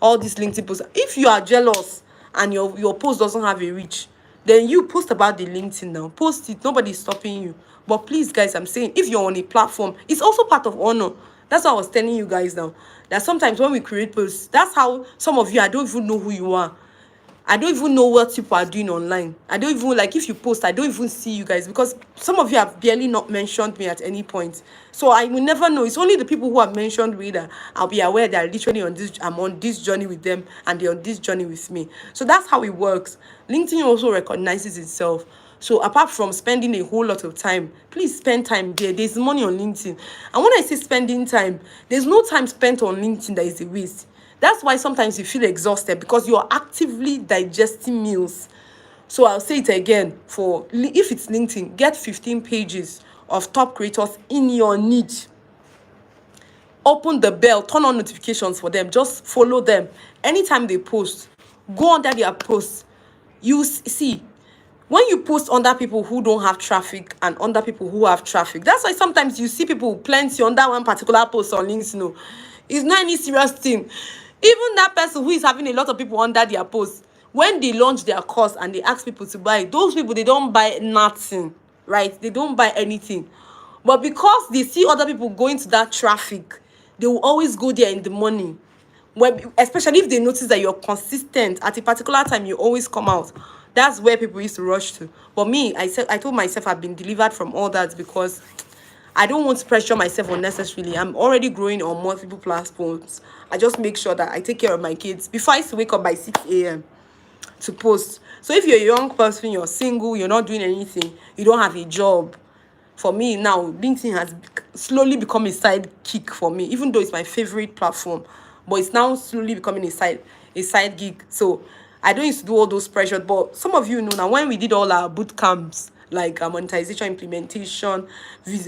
all these LinkedIn posts. If you are jealous and your post doesn't have a reach, then you post about the LinkedIn now. Post it. Nobody's stopping you. But please, guys, I'm saying, if you're on a platform, it's also part of honor. That's what I was telling you guys now. That sometimes when we create posts, that's how some of you, I don't even know who you are. I don't even know what people are doing online. I don't even, like, if you post, I don't even see you guys, because some of you have barely not mentioned me at any point. So I will never know. It's only the people who have mentioned me that I'll be aware that literally I'm on this journey with them and they're on this journey with me. So that's how it works. LinkedIn also recognizes itself. So apart from spending a whole lot of time, please spend time there. There's money on LinkedIn. And when I say spending time, there's no time spent on LinkedIn that is a waste. That's why sometimes you feel exhausted, because you're actively digesting meals. So I'll say it again, if it's LinkedIn, get 15 pages of top creators in your niche. Open the bell, turn on notifications for them, just follow them. Anytime they post, go under their posts. You see, when you post under people who don't have traffic and under people who have traffic, that's why sometimes you see people plenty under one particular post on LinkedIn. It's not any serious thing. Even that person who is having a lot of people under their post, when they launch their course and they ask people to buy, those people, they don't buy nothing, right? They don't buy anything. But because they see other people going to that traffic, they will always go there in the morning. Especially if they notice that you're consistent at a particular time, you always come out. That's where people used to rush to. But me, I told myself I've been delivered from all that, because I don't want to pressure myself unnecessarily. I'm already growing on multiple platforms. I just make sure that I take care of my kids before I used to wake up by 6 a.m. to post. So if you're a young person, you're single, you're not doing anything, you don't have a job. For me now, LinkedIn has slowly become a sidekick for me, even though it's my favorite platform. But it's now slowly becoming a side gig. So I don't used to do all those pressures. But some of you know now, when we did all our boot camps, like monetization, implementation,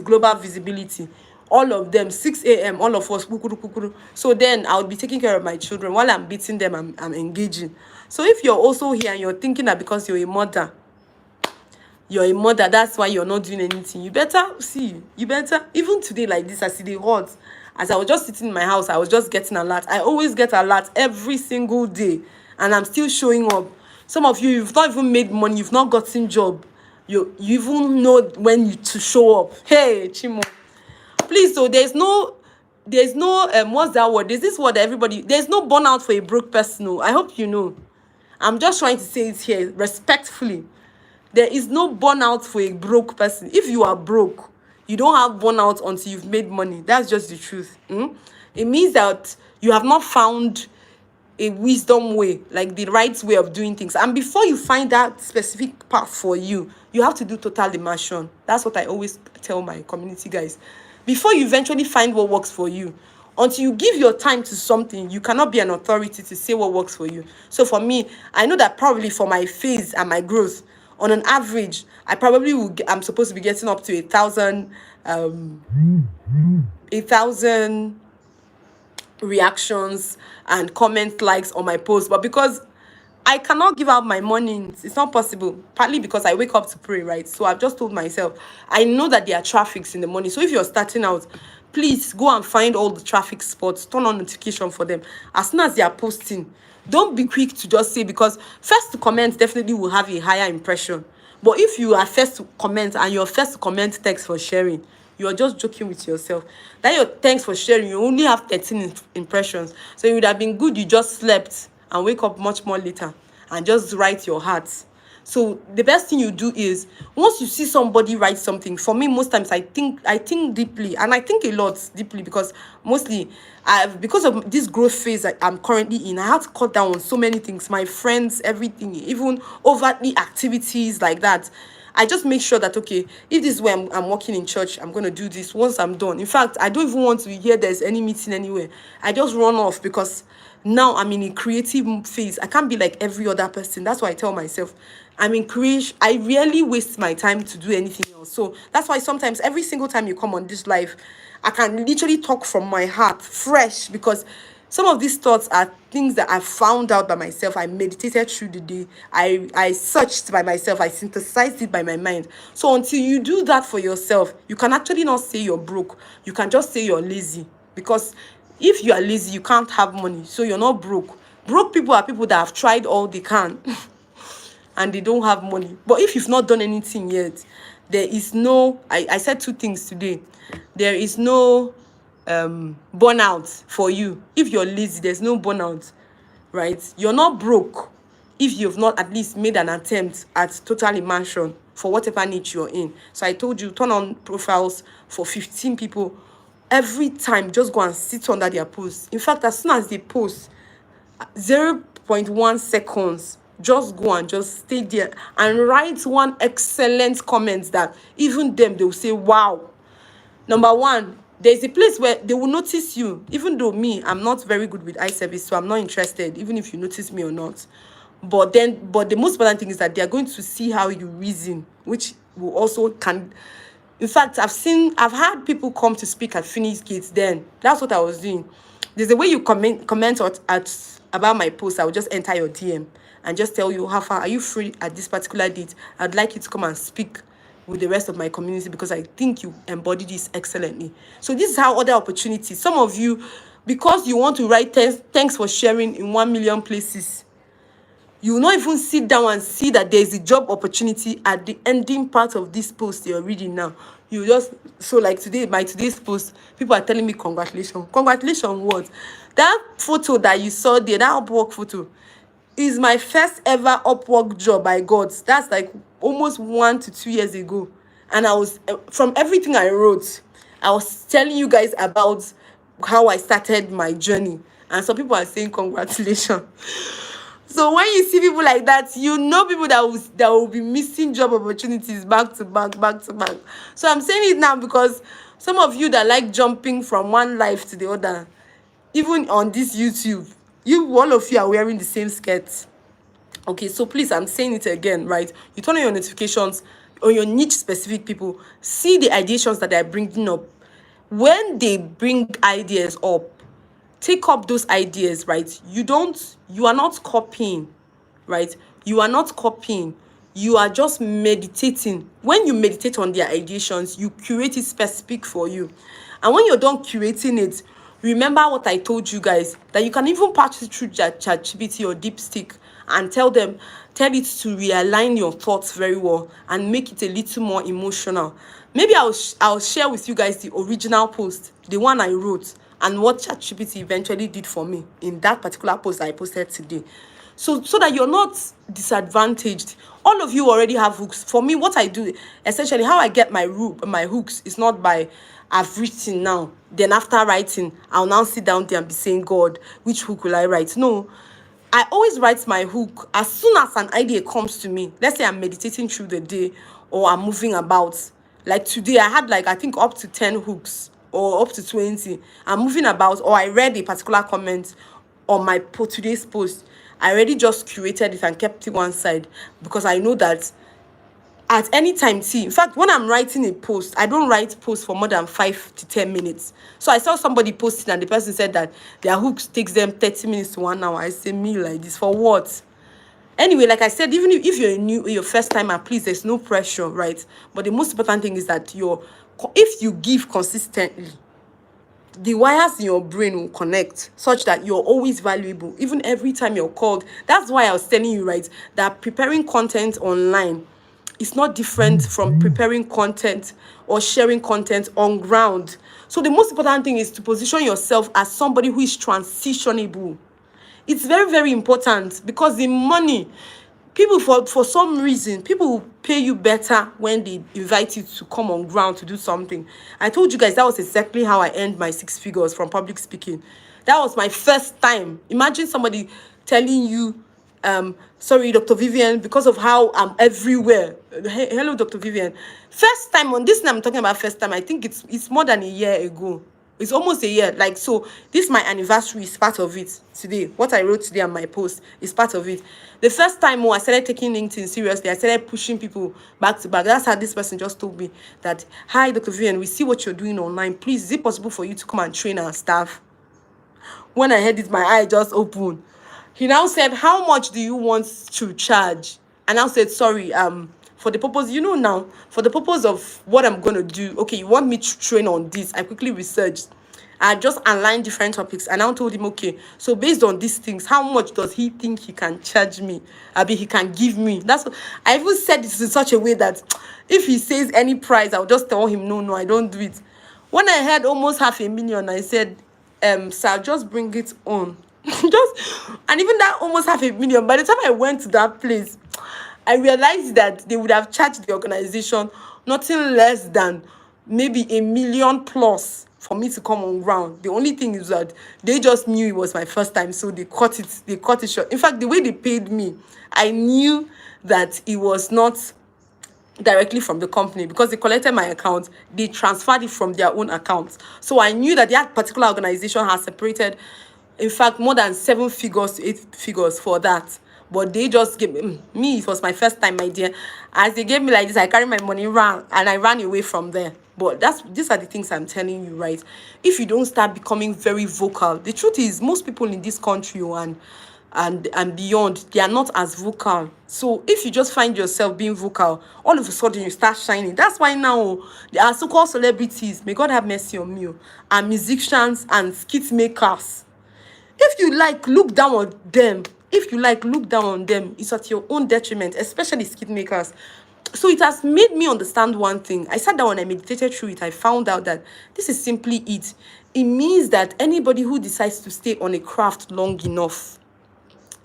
global visibility, all of them 6 a.m. all of us kukuru, kukuru. So then I would be taking care of my children while I'm beating them. I'm engaging. So if you're also here and you're thinking that because you're a mother, that's why you're not doing anything, you better even today like this, as it hot, as I was just sitting in my house, I was just getting alert. I always get alert every single day, and I'm still showing up. Some of you, you've not even made money, you've not gotten job, you even know when to show up. Hey Chimo, please. So there's no what's that word, there's this word that everybody, there's no burnout for a broke person. I hope you know. I'm just trying to say it here respectfully. There is no burnout for a broke person. If you are broke, you don't have burnout until you've made money. That's just the truth. It means that you have not found a wisdom way, like the right way of doing things. And before you find that specific path for you, you have to do total immersion. That's what I always tell my community guys. Before you eventually find what works for you, until you give your time to something, you cannot be an authority to say what works for you. So for me, I know that probably for my phase and my growth, on an average, I'm supposed to be getting up to 1,000 reactions and comment likes on my post. But because I cannot give out my mornings, it's not possible. Partly because I wake up to pray, right? So I've just told myself, I know that there are traffics in the morning. So if you're starting out, please go and find all the traffic spots, turn on notification for them. As soon as they are posting, don't be quick to just say, because first to comment definitely will have a higher impression. But if you are first to comment and your first to comment thanks for sharing, you're just joking with yourself. That your thanks for sharing, you only have 13 impressions. So it would have been good you just slept and wake up much more later and just write your heart. So the best thing you do is, once you see somebody write something, for me most times I think deeply, and I think a lot deeply, because mostly because of this growth phase that I'm currently in, I had to cut down on so many things, my friends, everything, even overtly activities like that. I just make sure that, okay, if this is where I'm working in church, I'm going to do this once I'm done. In fact, I don't even want to hear there's any meeting anywhere. I just run off, because now I'm in a creative phase. I can't be like every other person. That's why I tell myself, I'm in creation. I rarely waste my time to do anything else. So that's why sometimes every single time you come on this live, I can literally talk from my heart, fresh, because some of these thoughts are things that I found out by myself. I meditated through the day. I searched by myself. I synthesized it by my mind. So until you do that for yourself, you can actually not say you're broke. You can just say you're lazy. Because if you are lazy, you can't have money. So you're not broke. Broke people are people that have tried all they can and they don't have money. But if you've not done anything yet, there is no, I said two things today. There is no burnout for you. If you're lazy, there's no burnout, right? You're not broke if you've not at least made an attempt at total immersion for whatever niche you're in. So I told you, turn on profiles for 15 people every time. Just go and sit under their posts. In fact, as soon as they post, 0.1 seconds, just go and just stay there and write one excellent comment that even them, they will say, wow. Number one, there's a place where they will notice you. Even though me, I'm not very good with eye service, so I'm not interested, even if you notice me or not. But the most important thing is that they are going to see how you reason, which will also can. In fact, I've had people come to speak at Phoenixgateshq. Then that's what I was doing. There's a way you comment about my post. I will just enter your DM and just tell you, how far are you free at this particular date? I'd like you to come and speak with the rest of my community, because I think you embody this excellently. So this is how other opportunities, some of you, because you want to write thanks for sharing in 1 million places, you will not even sit down and see that there's a job opportunity at the ending part of this post you're reading now. You just, so like today, my today's post, people are telling me congratulations. Congratulations what? That photo that you saw there, that Upwork photo, is my first ever Upwork job I got. That's like almost 1 to 2 years ago. And I was, from everything I wrote, I was telling you guys about how I started my journey. And some people are saying congratulations. So when you see people like that, you know people that will be missing job opportunities back to back. So I'm saying it now because some of you that like jumping from one life to the other, even on this YouTube, all of you are wearing the same skirt. Okay, so please, I'm saying it again, right? You turn on your notifications on your niche specific people, see the ideations that they're bringing up, when they bring ideas up, take up those ideas, right? You are not copying, right? You are not copying. You are just meditating. When you meditate on their ideations, you curate it specific for you. And when you're done curating it, remember what I told you guys, that you can even pass it through ChatGPT or DeepSeek and tell it to realign your thoughts very well and make it a little more emotional. Maybe I'll share with you guys the original post, the one I wrote, and what ChatGPT eventually did for me in that particular post I posted today. So that you're not disadvantaged. All of you already have hooks. For me, what I do, essentially how I get my hooks is not by I've written now, then after writing I'll now sit down there and be saying, God, which hook will I write? No, I always write my hook as soon as an idea comes to me. Let's say I'm meditating through the day or I'm moving about. Like today, I had I think up to 10 hooks or up to 20. I'm moving about, or I read a particular comment on my today's post. I already just curated it and kept it one side because I know that at any time, see, in fact, when I'm writing a post, I don't write posts for more than 5 to 10 minutes. So I saw somebody posting and the person said that their hooks takes them 30 minutes to 1 hour. I say, me like this, for what? Anyway, like I said, even if you're your first timer, please, there's no pressure, right? But the most important thing is that if you give consistently, the wires in your brain will connect such that you're always valuable, even every time you're called. That's why I was telling you, right, that preparing content online is not different from preparing content or sharing content on ground. So the most important thing is to position yourself as somebody who is transitionable. It's very, very important because the money, people for some reason, people will pay you better when they invite you to come on ground to do something. I told you guys that was exactly how I earned my 6 figures from public speaking. That was my first time. Imagine somebody telling you, sorry, Dr. Vivian, because of how I'm everywhere. Hello, Dr. Vivian. First time on this, I'm talking about first time. I think it's more than a year ago. It's almost a year. So this my anniversary is part of it today. What I wrote today on my post is part of it. The first time I started taking LinkedIn seriously, I started pushing people back to back. That's how this person just told me that, hi, Dr. Vivian, we see what you're doing online. Please, is it possible for you to come and train our staff? When I heard it, my eye just opened. He now said, how much do you want to charge? And I said, sorry, for the purpose, now, for the purpose of what I'm going to do, okay, you want me to train on this? I quickly researched. I just aligned different topics and I told him, okay, so based on these things, how much does he think he can charge me? He can give me. That's what I even said this in such a way that if he says any price, I'll just tell him, no, I don't do it. When I had almost 500,000, I said, sir, just bring it on. And even that almost 500,000, by the time I went to that place, I realized that they would have charged the organization nothing less than maybe 1,000,000 plus for me to come on ground. The only thing is that they just knew it was my first time, so they cut it short. In fact, the way they paid me, I knew that it was not directly from the company because they collected my account, they transferred it from their own account. So I knew that that particular organization has separated, in fact, more than 7 figures to 8 figures for that. But they just gave me, it was my first time, my dear. As they gave me like this, I carried my money and I ran away from there. But these are the things I'm telling you, right? If you don't start becoming very vocal, the truth is most people in this country and beyond, they are not as vocal. So if you just find yourself being vocal, all of a sudden you start shining. That's why now there are so-called celebrities, may God have mercy on me, and musicians and skit makers. If you look down on them, it's at your own detriment, especially skit makers. So it has made me understand one thing. I sat down and I meditated through it. I found out that this is simply it. It means that anybody who decides to stay on a craft long enough,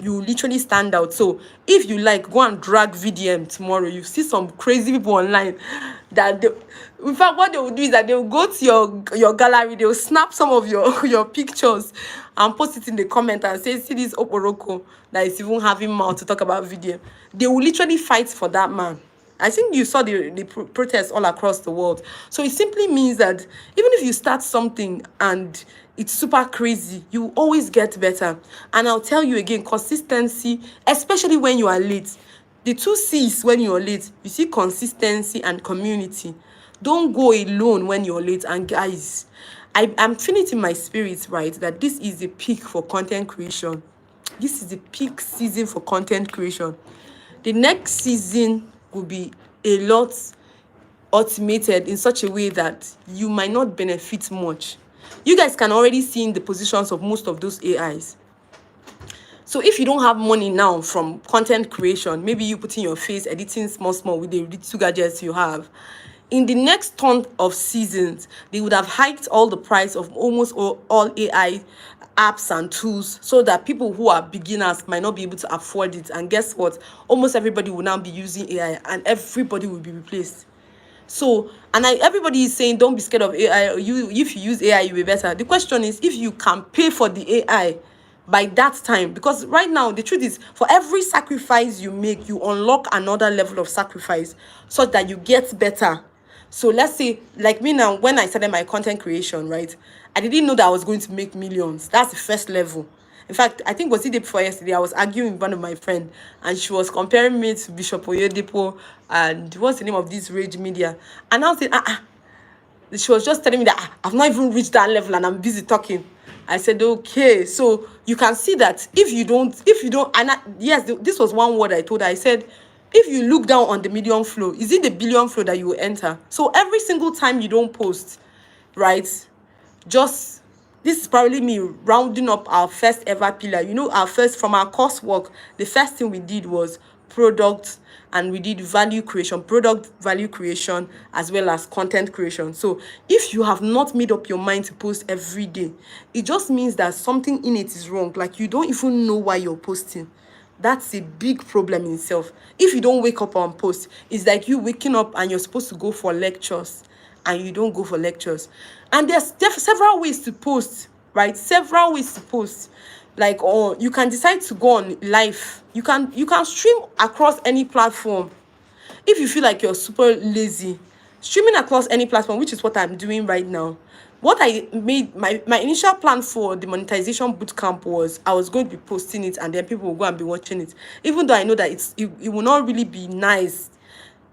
you literally stand out. So if you go and drag VDM tomorrow, you see some crazy people online that in fact what they will do is that they will go to your gallery, they will snap some of your pictures and post it in the comment and say, see this Oporoko that is even having mouth to talk about VDM. They will literally fight for that man. I think you saw the protests all across the world. So it simply means that even if you start something and it's super crazy, you always get better. And I'll tell you again, consistency, especially when you are late. The 2 C's when you're late, you see consistency and community. Don't go alone when you're late. And guys, I'm feeling it in my spirit, right, that this is the peak for content creation. This is the peak season for content creation. The next season will be a lot automated in such a way that you might not benefit much. You guys can already see in the positions of most of those AIs. So if you don't have money now from content creation, maybe you put in your face, editing small with the little gadgets you have, in the next ton of seasons, they would have hiked all the price of almost all AI apps and tools so that people who are beginners might not be able to afford it. And guess what? Almost everybody will now be using AI and everybody will be replaced. So, and everybody is saying don't be scared of AI. If you use AI, you'll be better. The question is if you can pay for the AI by that time, because right now the truth is for every sacrifice you make, you unlock another level of sacrifice so that you get better. So let's say like me now, when I started my content creation, right, I didn't know that I was going to make millions. That's the first level. In fact, I think it was the day before yesterday, I was arguing with one of my friends and she was comparing me to Bishop Oyedepo and what's the name of this Rage Media. And I was saying, she was just telling me that I've not even reached that level and I'm busy talking. I said, okay, so you can see that if you don't, and yes, this was one word I told her. I said, if you look down on the medium flow, is it the billion flow that you will enter? So every single time you don't post, right, just, this is probably me rounding up our first ever pillar. You know, from our coursework, the first thing we did was product, and we did value creation, product value creation, as well as content creation. So if you have not made up your mind to post every day, it just means that something in it is wrong. Like you don't even know why you're posting. That's a big problem in itself. If you don't wake up and post, it's like you waking up and you're supposed to go for lectures and you don't go for lectures. And there's several ways to post, right? Several ways to post. Like, or you can decide to go on live. You can stream across any platform. If you feel like you're super lazy, streaming across any platform, which is what I'm doing right now. What I made, my initial plan for the monetization bootcamp was I was going to be posting it and then people will go and be watching it. Even though I know that it will not really be nice,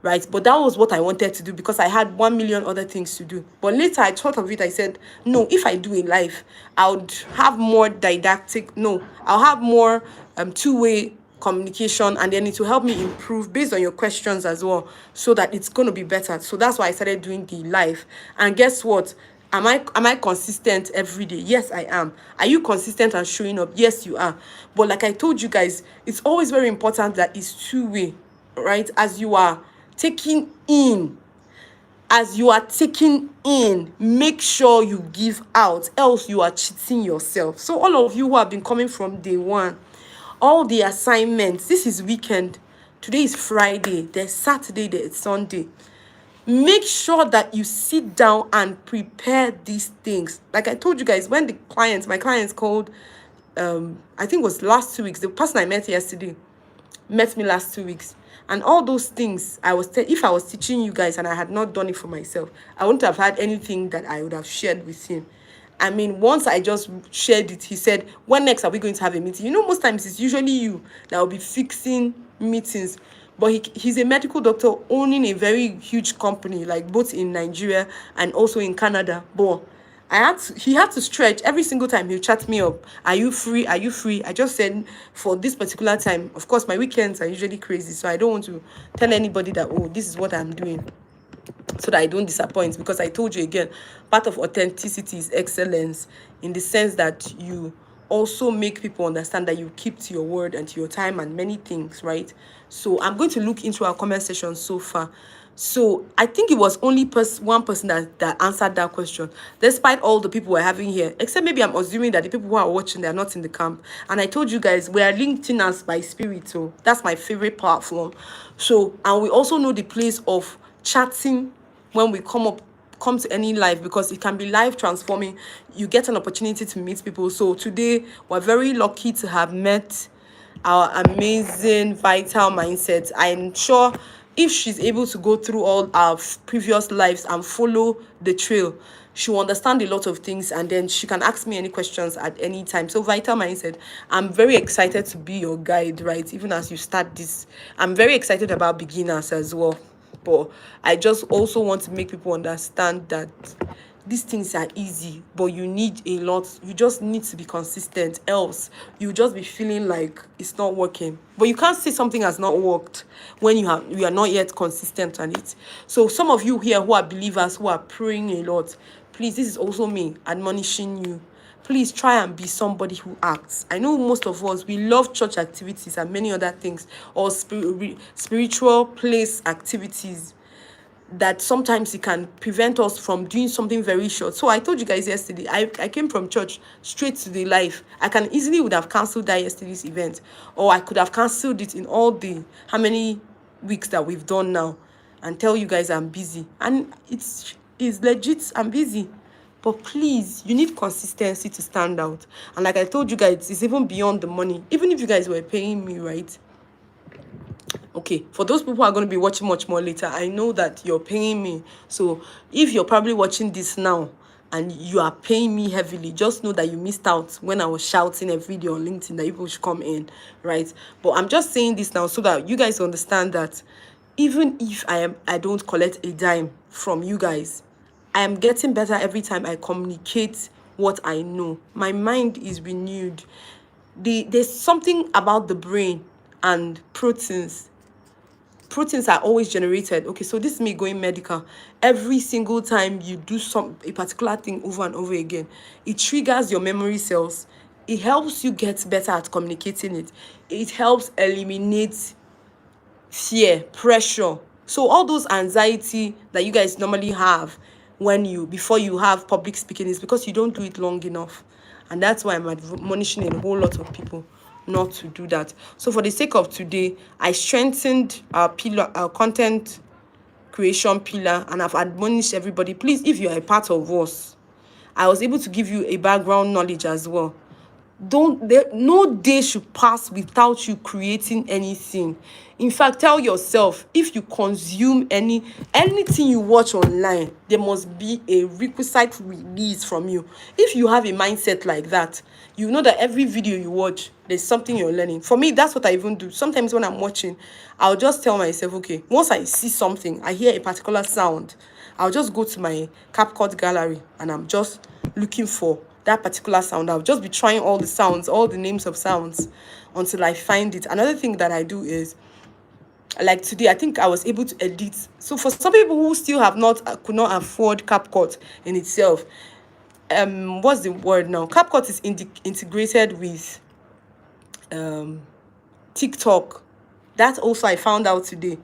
right? But that was what I wanted to do because I had 1 million other things to do. But later I thought of it. I said, no, if I do a live, I would have more I'll have more two-way communication, and then it will help me improve based on your questions as well, so that it's going to be better. So that's why I started doing the live. And guess what? Am I consistent every day? Yes, I am. Are you consistent and showing up? Yes, you are. But like I told you guys, it's always very important that it's two-way, right? As you are taking in, make sure you give out, else you are cheating yourself. So all of you who have been coming from day one, all the assignments, this is weekend, today is Friday, there's Saturday, there's Sunday. Make sure that you sit down and prepare these things. Like I told you guys, when my clients called, I think it was last 2 weeks, the person I met yesterday met me last 2 weeks. And all those things, if I was teaching you guys and I had not done it for myself, I wouldn't have had anything that I would have shared with him. I mean, once I just shared it, he said, when next are we going to have a meeting? You know, most times it's usually you that will be fixing meetings. But he's a medical doctor owning a very huge company, like both in Nigeria and also in Canada. But he had to stretch every single time he'll chat me up. Are you free? Are you free? I just said for this particular time. Of course, my weekends are usually crazy, so I don't want to tell anybody that, oh, this is what I'm doing, so that I don't disappoint. Because I told you again, part of authenticity is excellence, in the sense that you also make people understand that you keep to your word and to your time and many things, right? So I'm going to look into our comment section so far. So I think it was only one person that answered that question, despite all the people we're having here, except maybe I'm assuming that the people who are watching, they're not in the camp. And I told you guys, we are LinkedIners by spirit, so that's my favorite platform. So, and we also know the place of chatting when we come to any live, because it can be life transforming. You get an opportunity to meet people. So today we're very lucky to have met our amazing Vital Mindset. I'm sure if she's able to go through all our previous lives and follow the trail, she will understand a lot of things, and then she can ask me any questions at any time. So Vital Mindset, I'm very excited to be your guide, right? Even as you start this, I'm very excited about beginners as well. but I just also want to make people understand that these things are easy, but you need a lot. You just need to be consistent, else you just be feeling like it's not working. But you can't say something has not worked when you are not yet consistent on it. So some of you here who are believers, who are praying a lot, please, this is also me admonishing you. Please try and be somebody who acts. I know most of us, we love church activities and many other things, or spiritual place activities, that sometimes it can prevent us from doing something very short. So I told you guys yesterday, I came from church straight to the live. I can easily would have cancelled that yesterday's event, or I could have cancelled it in all the how many weeks that we've done now, and tell you guys I'm busy. And it's legit, I'm busy. But please, you need consistency to stand out. And like I told you guys, it's even beyond the money. Even if you guys were paying me, right? Okay, for those people who are going to be watching much more later, I know that you're paying me. So if you're probably watching this now and you are paying me heavily, just know that you missed out when I was shouting every day on LinkedIn that people should come in, right? But I'm just saying this now so that you guys understand that even if I don't collect a dime from you guys, I am getting better every time I communicate what I know. My mind is renewed. There's something about the brain and proteins. Proteins are always generated. Okay, so this is me going medical. Every single time you do a particular thing over and over again, it triggers your memory cells. It helps you get better at communicating it. It helps eliminate fear, pressure. So all those anxiety that you guys normally have before you have public speaking is because you don't do it long enough. And that's why I'm admonishing a whole lot of people not to do that. So for the sake of today, I strengthened our content creation pillar, and I've admonished everybody. Please, if you are a part of us, I was able to give you a background knowledge as well. No day should pass without you creating anything. In fact, tell yourself, if you consume anything you watch online, there must be a requisite release from you. If you have a mindset like that, you know that every video you watch, there's something you're learning. For me, that's what I even do. Sometimes when I'm watching, I'll just tell myself, okay, once I see something, I hear a particular sound, I'll just go to my CapCut gallery and I'm just looking for that particular sound. I'll just be trying all the sounds, all the names of sounds until I find it. Another thing that I do is, like today, I think I was able to edit. So for some people who still could not afford CapCut in itself, what's the word now? CapCut is integrated with TikTok. That also I found out today.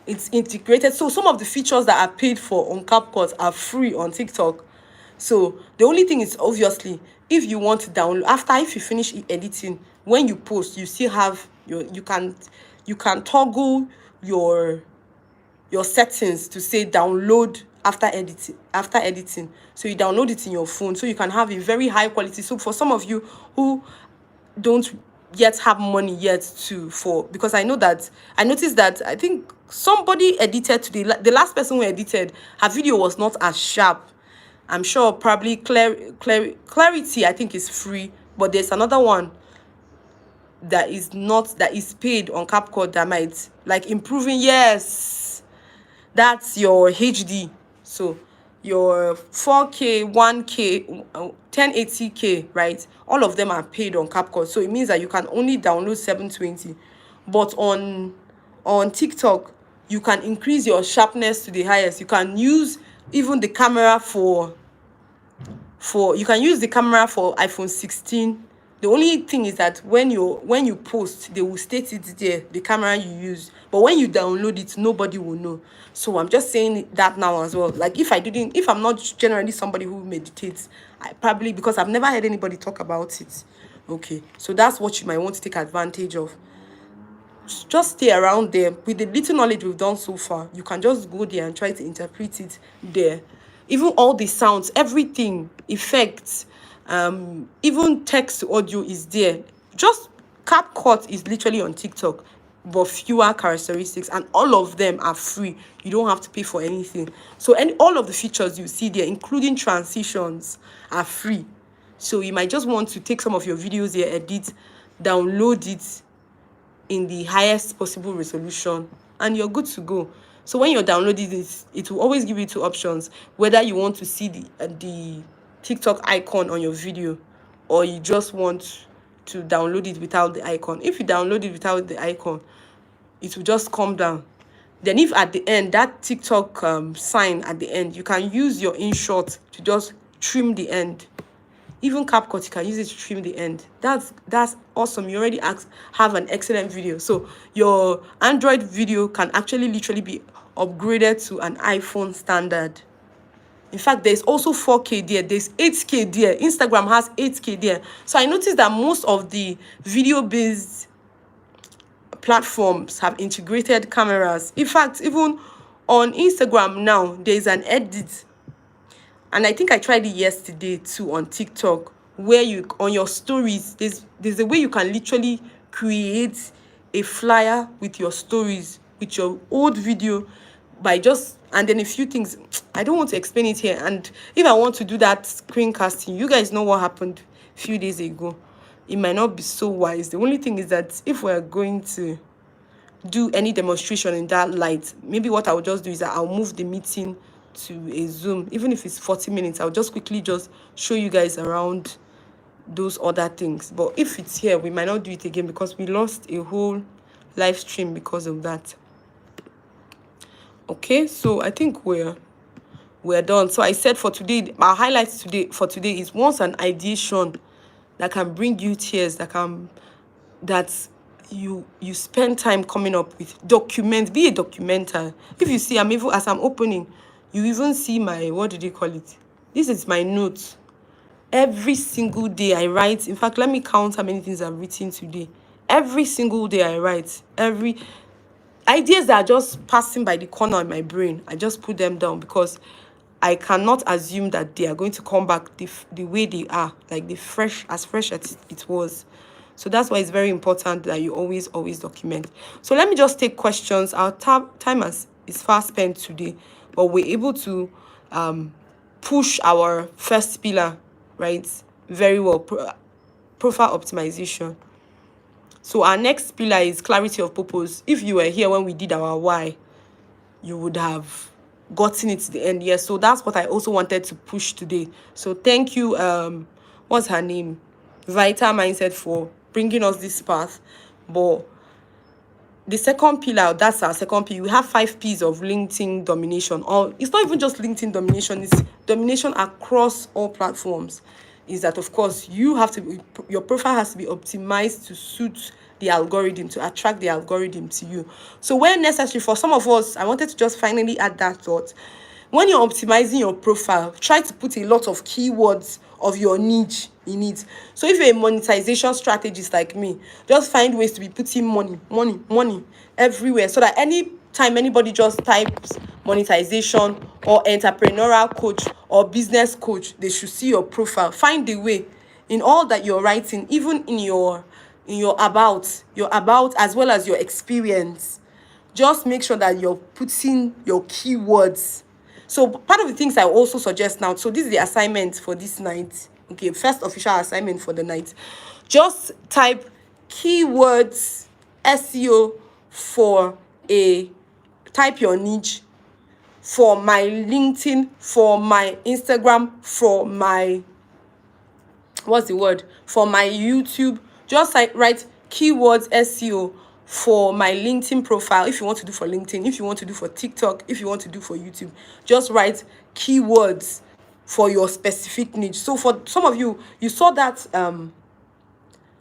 It's integrated. So some of the features that are paid for on CapCut are free on TikTok. So the only thing is, obviously, if you want to download, if you finish editing, when you post, you still have you can toggle your settings to say download after editing. So you download it in your phone, so you can have a very high quality. So for some of you who don't yet have money because I noticed that I think somebody edited today, the last person who edited, her video was not as sharp. I'm sure probably clarity I think is free, but there's another one that is paid on CapCut that might like improving. Yes, that's your HD. So your 4K, 1K, 1080K, right? All of them are paid on CapCut. So it means that you can only download 720. But on TikTok, you can increase your sharpness to the highest. You can use even the camera you can use the camera for iPhone 16. The only thing is that when you post, they will state it there, the camera you use. But when you download it, nobody will know. So I'm just saying that now as well. Like if I'm not generally somebody who meditates, I probably, because I've never heard anybody talk about it. Okay, so that's what you might want to take advantage of. Just stay around there. With the little knowledge we've done so far, you can just go there and try to interpret it there. Even all the sounds, everything, effects, even text to audio is there. Just CapCut is literally on TikTok, but fewer characteristics, and all of them are free. You don't have to pay for anything. So all of the features you see there, including transitions, are free. So you might just want to take some of your videos here, edit, download it in the highest possible resolution, and you're good to go. So when you're downloading this, it will always give you two options, whether you want to see the TikTok icon on your video, or you just want to download it without the icon. If you download it without the icon, it will just come down. Then if at the end, that TikTok sign at the end, you can use your InShot to just trim the end. Even CapCut, you can use it to trim the end. That's awesome. You already have an excellent video. So your Android video can actually literally be upgraded to an iPhone standard. In fact, there's also 4K there. There's 8K there. Instagram has 8K there. So I noticed that most of the video-based platforms have integrated cameras. In fact, even on Instagram now, there's an edit. And I think I tried it yesterday too on TikTok, where you, on your stories, there's a way you can literally create a flyer with your stories, with your old video, by just, and then a few things. I don't want to explain it here. And if I want to do that screencasting, you guys know what happened a few days ago. It might not be so wise. The only thing is that if we're going to do any demonstration in that light, maybe what I'll just do is that I'll move the meeting to a Zoom. Even if it's 40 minutes, I'll just quickly just show you guys around those other things. But if it's here, we might not do it again because we lost a whole live stream because of that. Okay, so I think we're done. So I said for today, our highlights for today is, once an ideation that can bring you tears, that you spend time coming up with. Document, be a documenter. If you see, as I'm opening, you even see my, what do they call it? This is my notes. Every single day I write. In fact, let me count how many things I've written today. Every single day I write. Every ideas that are just passing by the corner of my brain, I just put them down, because I cannot assume that they are going to come back the way they are, like as fresh as it was. So that's why it's very important that you always document. So let me just take questions. Our time is fast spent today, but we're able to push our first pillar, right, very well, profile optimization. So our next pillar is clarity of purpose. If you were here when we did our why, you would have gotten it to the end. Yes, so that's what I also wanted to push today. So thank you, what's her name, Vital Mindset, for bringing us this path. But the second pillar, that's our second P. We have 5 P's of LinkedIn domination. Or it's not even just LinkedIn domination, it's domination across all platforms. Is that, of course, your profile has to be optimized to suit the algorithm, to attract the algorithm to you. So when necessary, for some of us, I wanted to just finally add that thought. When you're optimizing your profile, try to put a lot of keywords of your niche in it. So if you're a monetization strategist like me, just find ways to be putting money everywhere, so that anytime anybody just types monetization or entrepreneurial coach or business coach, they should see your profile. Find a way in all that you're writing, even in your about as well as your experience. Just make sure that you're putting your keywords. So part of the things I also suggest now, so this is the assignment for this night. Okay, first official assignment for the night. Just type keywords SEO type your niche for my LinkedIn, for my Instagram, for my, for my YouTube. Just write keywords SEO for my LinkedIn profile. If you want to do for LinkedIn, if you want to do for TikTok, if you want to do for YouTube, just write keywords for your specific niche. So for some of you, you saw that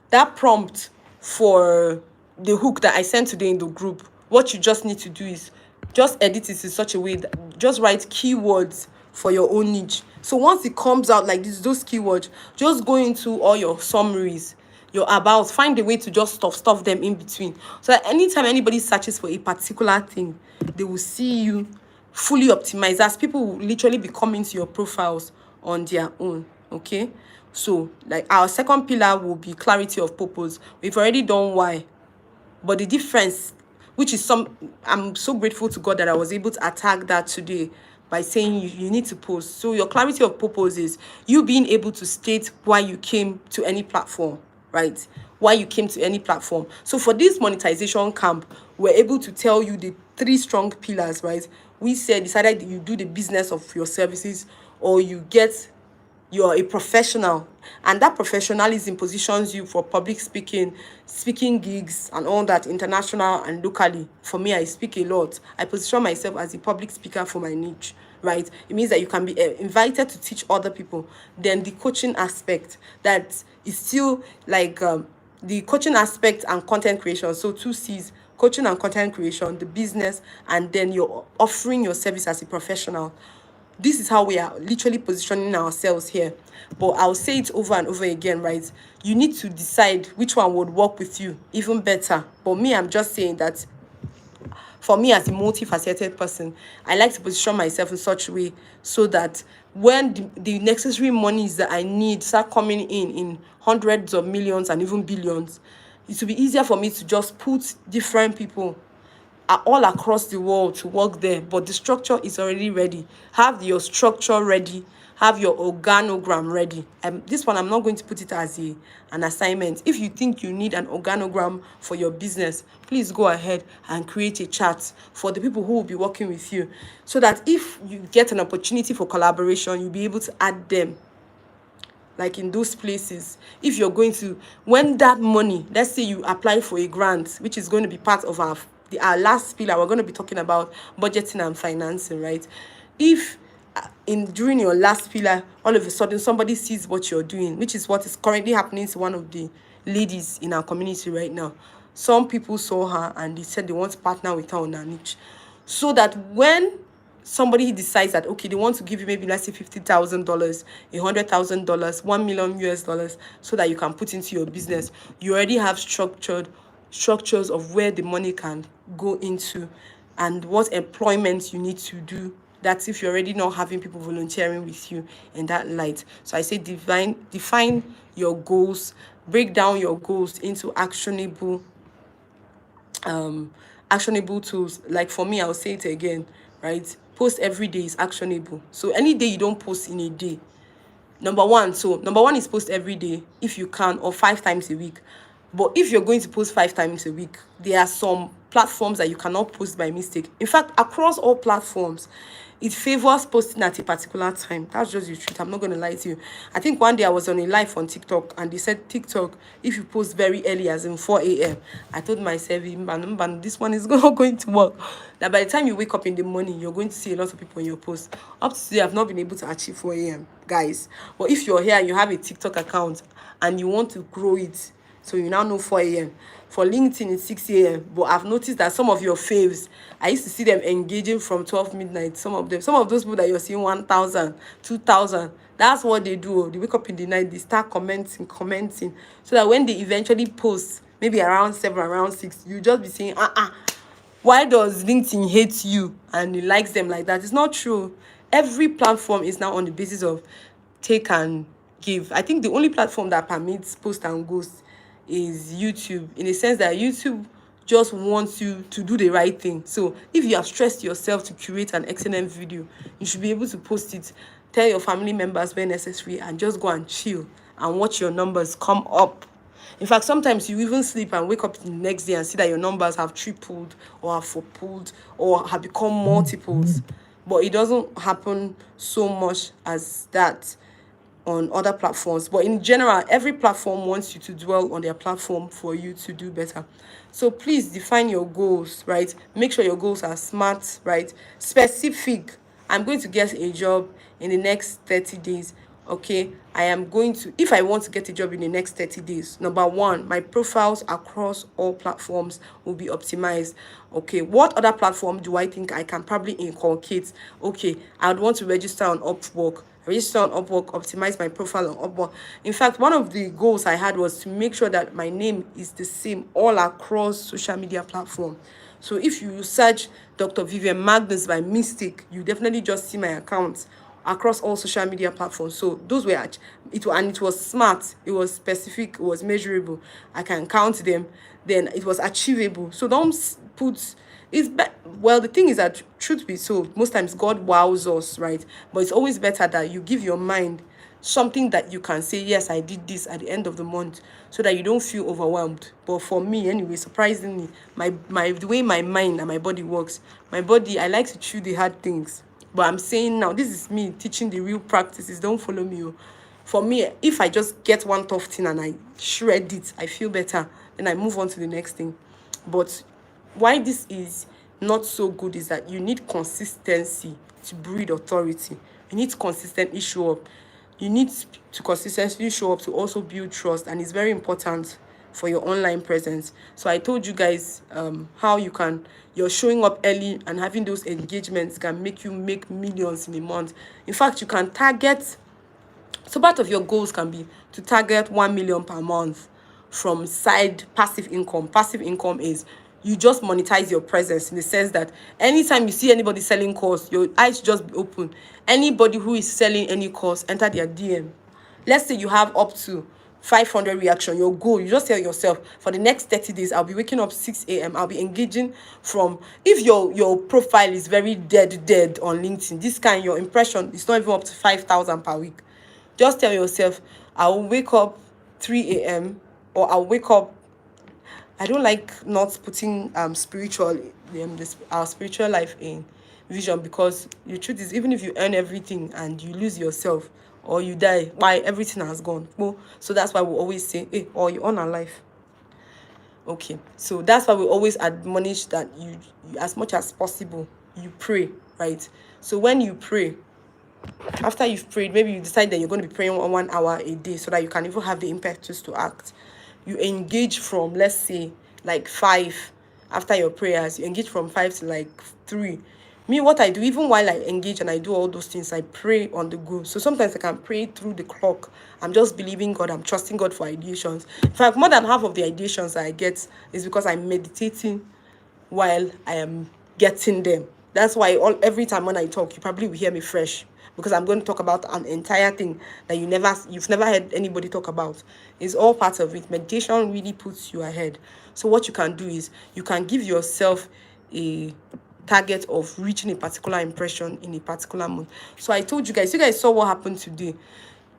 that prompt for the hook that I sent today in the group. What you just need to do is just edit it in such a way that just write keywords for your own niche. So once it comes out like this, those keywords, just go into all your summaries, your about, find a way to just stuff them in between, so that anytime anybody searches for a particular thing, they will see you fully optimized, as people will literally be coming to your profiles on their own. Okay, so like our second pillar will be clarity of purpose. We've already done why, but the difference, which is I'm so grateful to God that I was able to attack that today by saying you need to post. So your clarity of purpose is you being able to state why you came to any platform, right? Why you came to any platform. So for this monetization camp, we're able to tell you the 3 strong pillars, right? We said, decided you do the business of your services, or you're a professional, and that professionalism positions you for public speaking gigs and all that, international and locally. For me, I speak a lot. I position myself as a public speaker for my niche, right? It means that you can be invited to teach other people. Then the coaching aspect, that is still like the coaching aspect and content creation. So 2 C's: coaching and content creation, the business, and then you're offering your service as a professional. This is how we are literally positioning ourselves here. But I'll say it over and over again, right? You need to decide which one would work with you even better. But me, I'm just saying that for me, as a multifaceted person, I like to position myself in such a way so that when the necessary monies that I need start coming in hundreds of millions and even billions, it will be easier for me to just put different people all across the world to work there. But the structure is already ready. Have your structure ready, have your organogram ready. This one, I'm not going to put it as an assignment. If you think you need an organogram for your business, please go ahead and create a chart for the people who will be working with you, so that if you get an opportunity for collaboration, you'll be able to add them, like in those places. If you're going to, when that money, let's say you apply for a grant, which is going to be part of our last pillar, we're going to be talking about budgeting and financing, right? If during your last pillar, all of a sudden somebody sees what you're doing, which is what is currently happening to one of the ladies in our community right now. Some people saw her and they said they want to partner with her on her niche, so that when somebody decides that, okay, they want to give you maybe, let's say, $50,000, $100,000, $1 million, so that you can put into your business, you already have structures of where the money can go into and what employment you need to do. That's if you're already not having people volunteering with you in that light. So I say define your goals, break down your goals into actionable tools. Like for me, I'll say it again, right? Post every day is actionable. So any day you don't post in a day, number one is post every day if you can, or 5 times a week. But if you're going to post 5 times a week, there are some platforms that you cannot post by mistake. In fact, across all platforms, it favors posting at a particular time. That's just the truth. I'm not going to lie to you. I think one day I was on a live on TikTok, and they said, TikTok, if you post very early, as in 4 a.m., I told myself, this one is not going to work. That by the time you wake up in the morning, you're going to see a lot of people on your post. Up to today, I've not been able to achieve 4 a.m., guys. But if you're here and you have a TikTok account and you want to grow it, so you now know 4 a.m. For LinkedIn, it's 6 a.m. But I've noticed that some of your faves, I used to see them engaging from 12 midnight. Some of those people that you're seeing 1,000, 2,000, that's what they do. They wake up in the night, they start commenting. So that when they eventually post, maybe around 7, around 6, you just be saying, why does LinkedIn hate you and it likes them like that? It's not true. Every platform is now on the basis of take and give. I think the only platform that permits post and ghost is YouTube, in the sense that YouTube just wants you to do the right thing. So if you have stressed yourself to create an excellent video, you should be able to post it, tell your family members where necessary, and just go and chill and watch your numbers come up. In fact, sometimes you even sleep and wake up the next day and see that your numbers have tripled or have fourpled or have become multiples. But it doesn't happen so much as that on other platforms. But in general, every platform wants you to dwell on their platform for you to do better. So please define your goals, right? Make sure your goals are smart, right? Specific. I'm going to get a job in the next 30 days. Okay, if I want to get a job in the next 30 days, number one, my profiles across all platforms will be optimized. Okay, what other platform do I think I can probably inculcate? Okay, I'd want to register on Upwork, optimize my profile on Upwork. In fact, one of the goals I had was to make sure that my name is the same all across social media platforms. So if you search Dr. Vivian Magnus by mistake, you definitely just see my account across all social media platforms. So those were it was smart, it was specific, it was measurable. I can count them. Then it was achievable. So don't put the thing is that, truth be told, most times God wows us, right? But it's always better that you give your mind something that you can say, yes, I did this at the end of the month, so that you don't feel overwhelmed. But for me, anyway, surprisingly, the way my mind and my body works, my body, I like to chew the hard things. But I'm saying now, this is me teaching the real practices. Don't follow me. For me, if I just get one tough thing and I shred it, I feel better. Then I move on to the next thing. But why this is not so good is that you need consistency to breed authority. You need to consistently show up. You need to consistently show up to also build trust, and it's very important for your online presence. So I told you guys how you're showing up early and having those engagements can make you make millions in a month. In fact, you can target, so part of your goals can be to target 1 million per month from side passive income. Passive income is you just monetize your presence, in the sense that anytime you see anybody selling course, your eyes just be open. Anybody who is selling any course, enter their DM. Let's say you have up to 500 reaction. Your goal, you just tell yourself, for the next 30 days, I'll be waking up 6 a.m. I'll be engaging from, if your profile is very dead on LinkedIn, this kind, your impression is not even up to 5,000 per week. Just tell yourself, I'll wake up 3 a.m. or I'll wake up. I don't like not putting our spiritual life in vision, because the truth is, even if you earn everything and you lose yourself or you die, why, everything has gone. Well, so that's why we always say, hey, or you earn a life. Okay, so that's why we always admonish that you, as much as possible, you pray, right? So when you pray, after you've prayed, maybe you decide that you're going to be praying 1 hour a day so that you can even have the impetus to act. You engage from, let's say, like 5. After your prayers, you engage from 5 to like 3. Me, what I do, even while I engage and I do all those things, I pray on the go. So sometimes I can pray through the clock. I'm just believing God. I'm trusting God for ideations. In fact, more than half of the ideations I get is because I'm meditating while I am getting them. That's why every time when I talk, you probably will hear me fresh, because I'm going to talk about an entire thing that you've never heard anybody talk about. It's all part of it. Meditation really puts you ahead. So what you can do is you can give yourself a target of reaching a particular impression in a particular month. So I told you guys saw what happened today.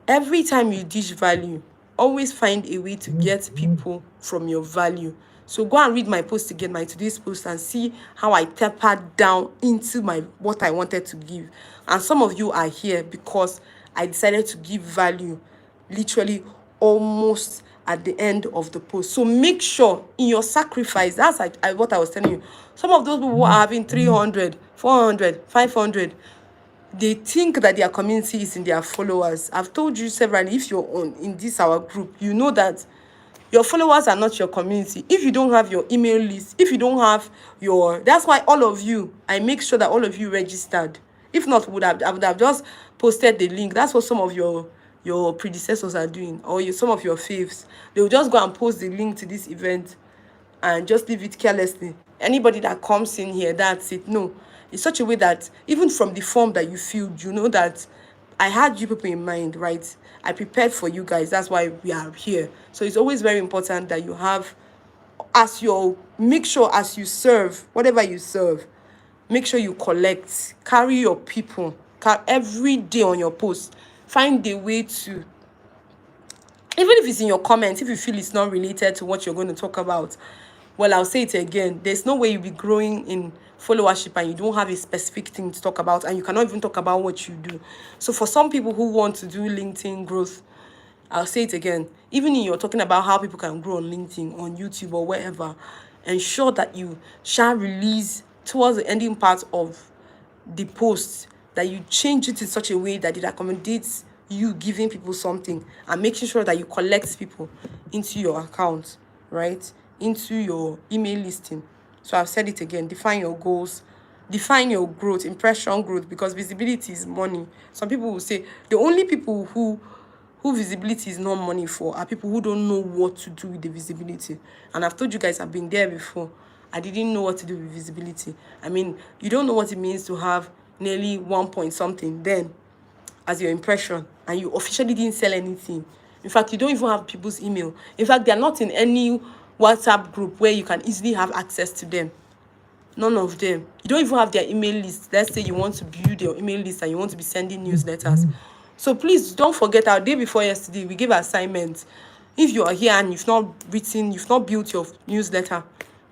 Every time you dish value, always find a way to get people from your value. So go and read my post again, my today's post, and see how I tapered down into what I wanted to give. And some of you are here because I decided to give value literally almost at the end of the post. So make sure in your sacrifice, that's what I was telling you. Some of those people who are having 300, 400, 500, they think that their community is in their followers. I've told you severally, if you're in our group, you know that your followers are not your community. If you don't have your email list, if you don't have that's why all of you, I make sure that all of you registered. If not, I would have just posted the link. That's what some of your predecessors are doing, or some of your faves. They will just go and post the link to this event and just leave it carelessly. Anybody that comes in here, that's it. No, it's such a way that even from the form that you filled, you know that I had you people in mind, right? I prepared for you guys. That's why we are here. So it's always very important that you have, make sure as you serve, whatever you serve, make sure you collect, carry your people, every day on your post. Find a way to, even if it's in your comments, if you feel it's not related to what you're going to talk about, well, I'll say it again. There's no way you'll be growing in followership and you don't have a specific thing to talk about, and you cannot even talk about what you do. So for some people who want to do LinkedIn growth, I'll say it again, even in you're talking about how people can grow on LinkedIn, on YouTube, or wherever, ensure that you shall release towards the ending part of the post, that you change it in such a way that it accommodates you giving people something, and making sure that you collect people into your account, right? Into your email listing. So I've said it again, define your goals, define your growth, impression growth, because visibility is money. Some people will say the only people who visibility is not money for are people who don't know what to do with the visibility. And I've told you guys, I've been there before. I didn't know what to do with visibility. I mean, you don't know what it means to have nearly 1 point something then as your impression, and you officially didn't sell anything. In fact, you don't even have people's email. In fact, they are not in any WhatsApp group where you can easily have access to them. None of them. You don't even have their email list. Let's say you want to build your email list and you want to be sending newsletters. So please don't forget, our day before yesterday, we gave assignments. If you are here and you've not built your newsletter,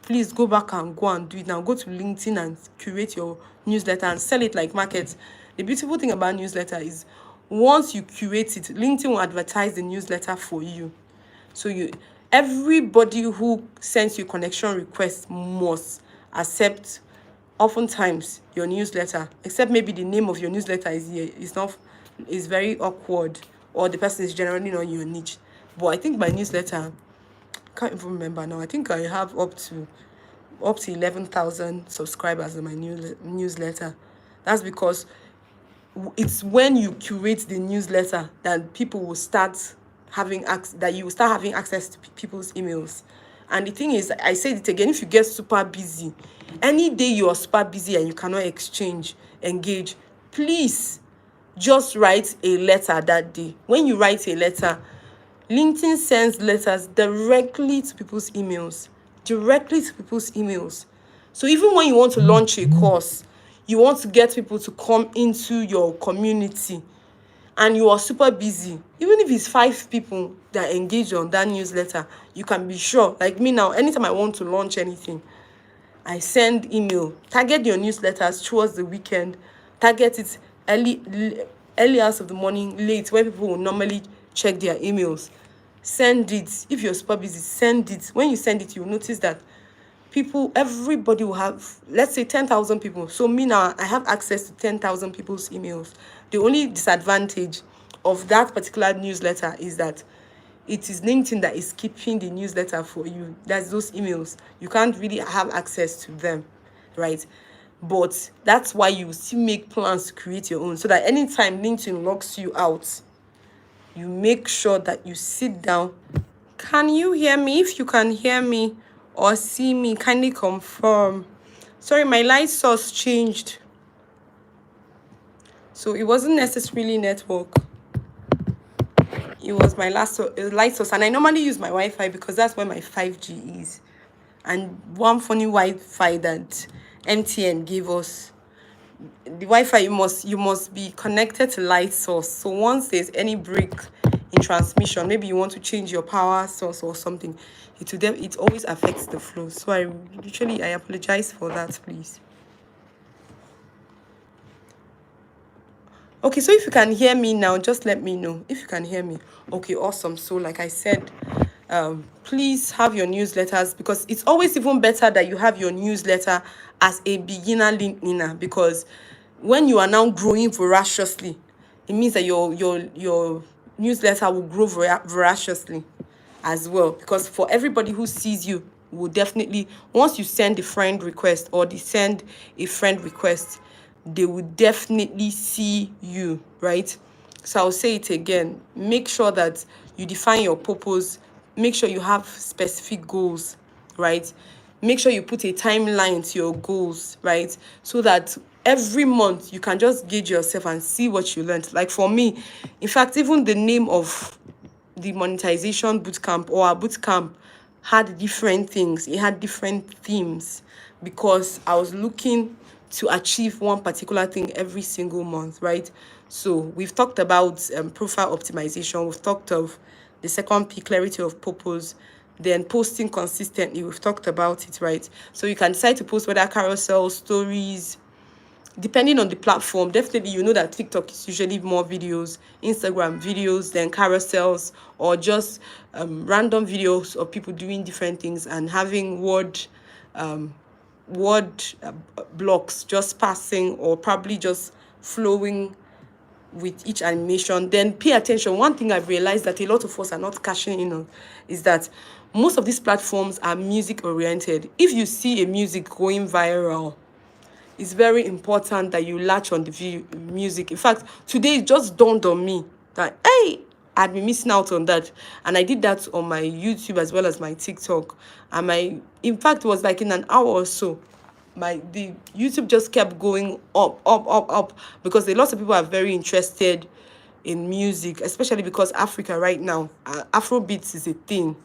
please go back and go and do it now. Go to LinkedIn and curate your newsletter and sell it like market. The beautiful thing about newsletter is once you curate it, LinkedIn will advertise the newsletter for you. So everybody who sends you connection request must accept oftentimes your newsletter, except maybe the name of your newsletter is very awkward, or the person is generally not your niche. But I think my newsletter, I can't even remember now. I think I have up to 11,000 subscribers in my newsletter. That's because it's when you curate the newsletter that people will start that you will start having access to people's emails. And the thing is, I said it again, if you get super busy, any day you are super busy and you cannot engage, please just write a letter that day. When you write a letter, LinkedIn sends letters directly to people's emails. So even when you want to launch a course, you want to get people to come into your community, and you are super busy, even if it's 5 people that engage on that newsletter, you can be sure, like me now, anytime I want to launch anything, I send email. Target your newsletters towards the weekend. Target it early hours of the morning, late, where people will normally check their emails. Send it. If you're super busy, send it. When you send it, you'll notice that everybody will have, let's say 10,000 people. So me now, I have access to 10,000 people's emails. The only disadvantage of that particular newsletter is that it is LinkedIn that is keeping the newsletter for you. That's those emails. You can't really have access to them, right? But that's why you still make plans to create your own, so that anytime LinkedIn locks you out, you make sure that you sit down. Can you hear me? If you can hear me or see me, kindly confirm. Sorry, my light source changed, so it wasn't necessarily network. It was my light source, and I normally use my Wi-Fi because that's where my 5G is. And one funny Wi-Fi that MTN gave us, the Wi-Fi, you must be connected to light source. So once there's any break in transmission, maybe you want to change your power source or something, it always affects the flow. So I apologize for that, please. Okay, so if you can hear me now, just let me know if you can hear me. Okay, awesome. So like I said, please have your newsletters, because it's always even better that you have your newsletter as a beginner LinkedIner, because when you are now growing voraciously, it means that your newsletter will grow voraciously as well, because for everybody who sees you will definitely, once you send a friend request or they send a friend request, they will definitely see you, right? So I'll say it again, make sure that you define your purpose, make sure you have specific goals, right? Make sure you put a timeline to your goals, right? So that every month you can just gauge yourself and see what you learned. Like for me, in fact, even the name of the monetization bootcamp or our bootcamp had different things. It had different themes, because I was looking to achieve one particular thing every single month, right? So we've talked about profile optimization. We've talked of the second P, clarity of purpose. Then posting consistently. We've talked about it, right? So you can decide to post whether carousel, stories, depending on the platform. Definitely, you know that TikTok is usually more videos, Instagram videos, then carousels, or just random videos of people doing different things and having word blocks just passing, or probably just flowing with each animation. Then pay attention. One thing I've realized that a lot of us are not cashing in on is that most of these platforms are music oriented. If you see a music going viral, it's very important that you latch on the music. In fact, today it just dawned on me that, hey, I'd been missing out on that. And I did that on my YouTube as well as my TikTok. And in fact, it was like in an hour or so, the YouTube just kept going up, because a lot of people are very interested in music, especially because Africa right now, Afrobeats is a thing,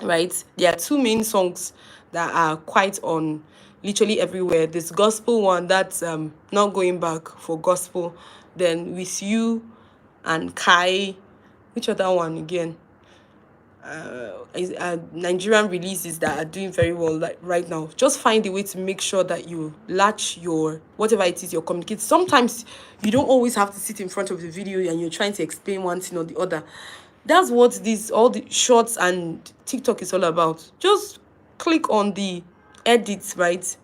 right? There are 2 main songs that are quite on literally everywhere. This gospel one that's not going back for gospel. Then With You and Kai. Which other one again? Nigerian releases that are doing very well like right now. Just find a way to make sure that you latch your whatever it is you're communicating. Sometimes you don't always have to sit in front of the video and you're trying to explain one thing or the other. That's what these all the shorts and TikTok is all about. Just click on the edits, right?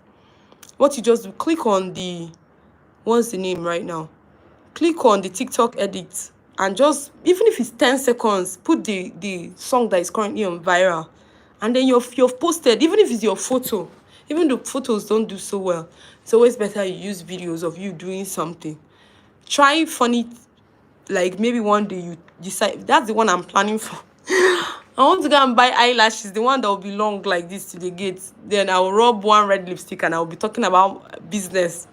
What you just do, click on the what's the name right now? Click on the TikTok edit and just, even if it's 10 seconds, put the song that is currently on viral. And then you've posted, even if it's your photo, even the photos don't do so well. It's always better you use videos of you doing something. Try funny, like maybe one day you decide, that's the one I'm planning for. I want to go and buy eyelashes, the one that will be long like this to the gate. Then I'll rub one red lipstick and I'll be talking about business.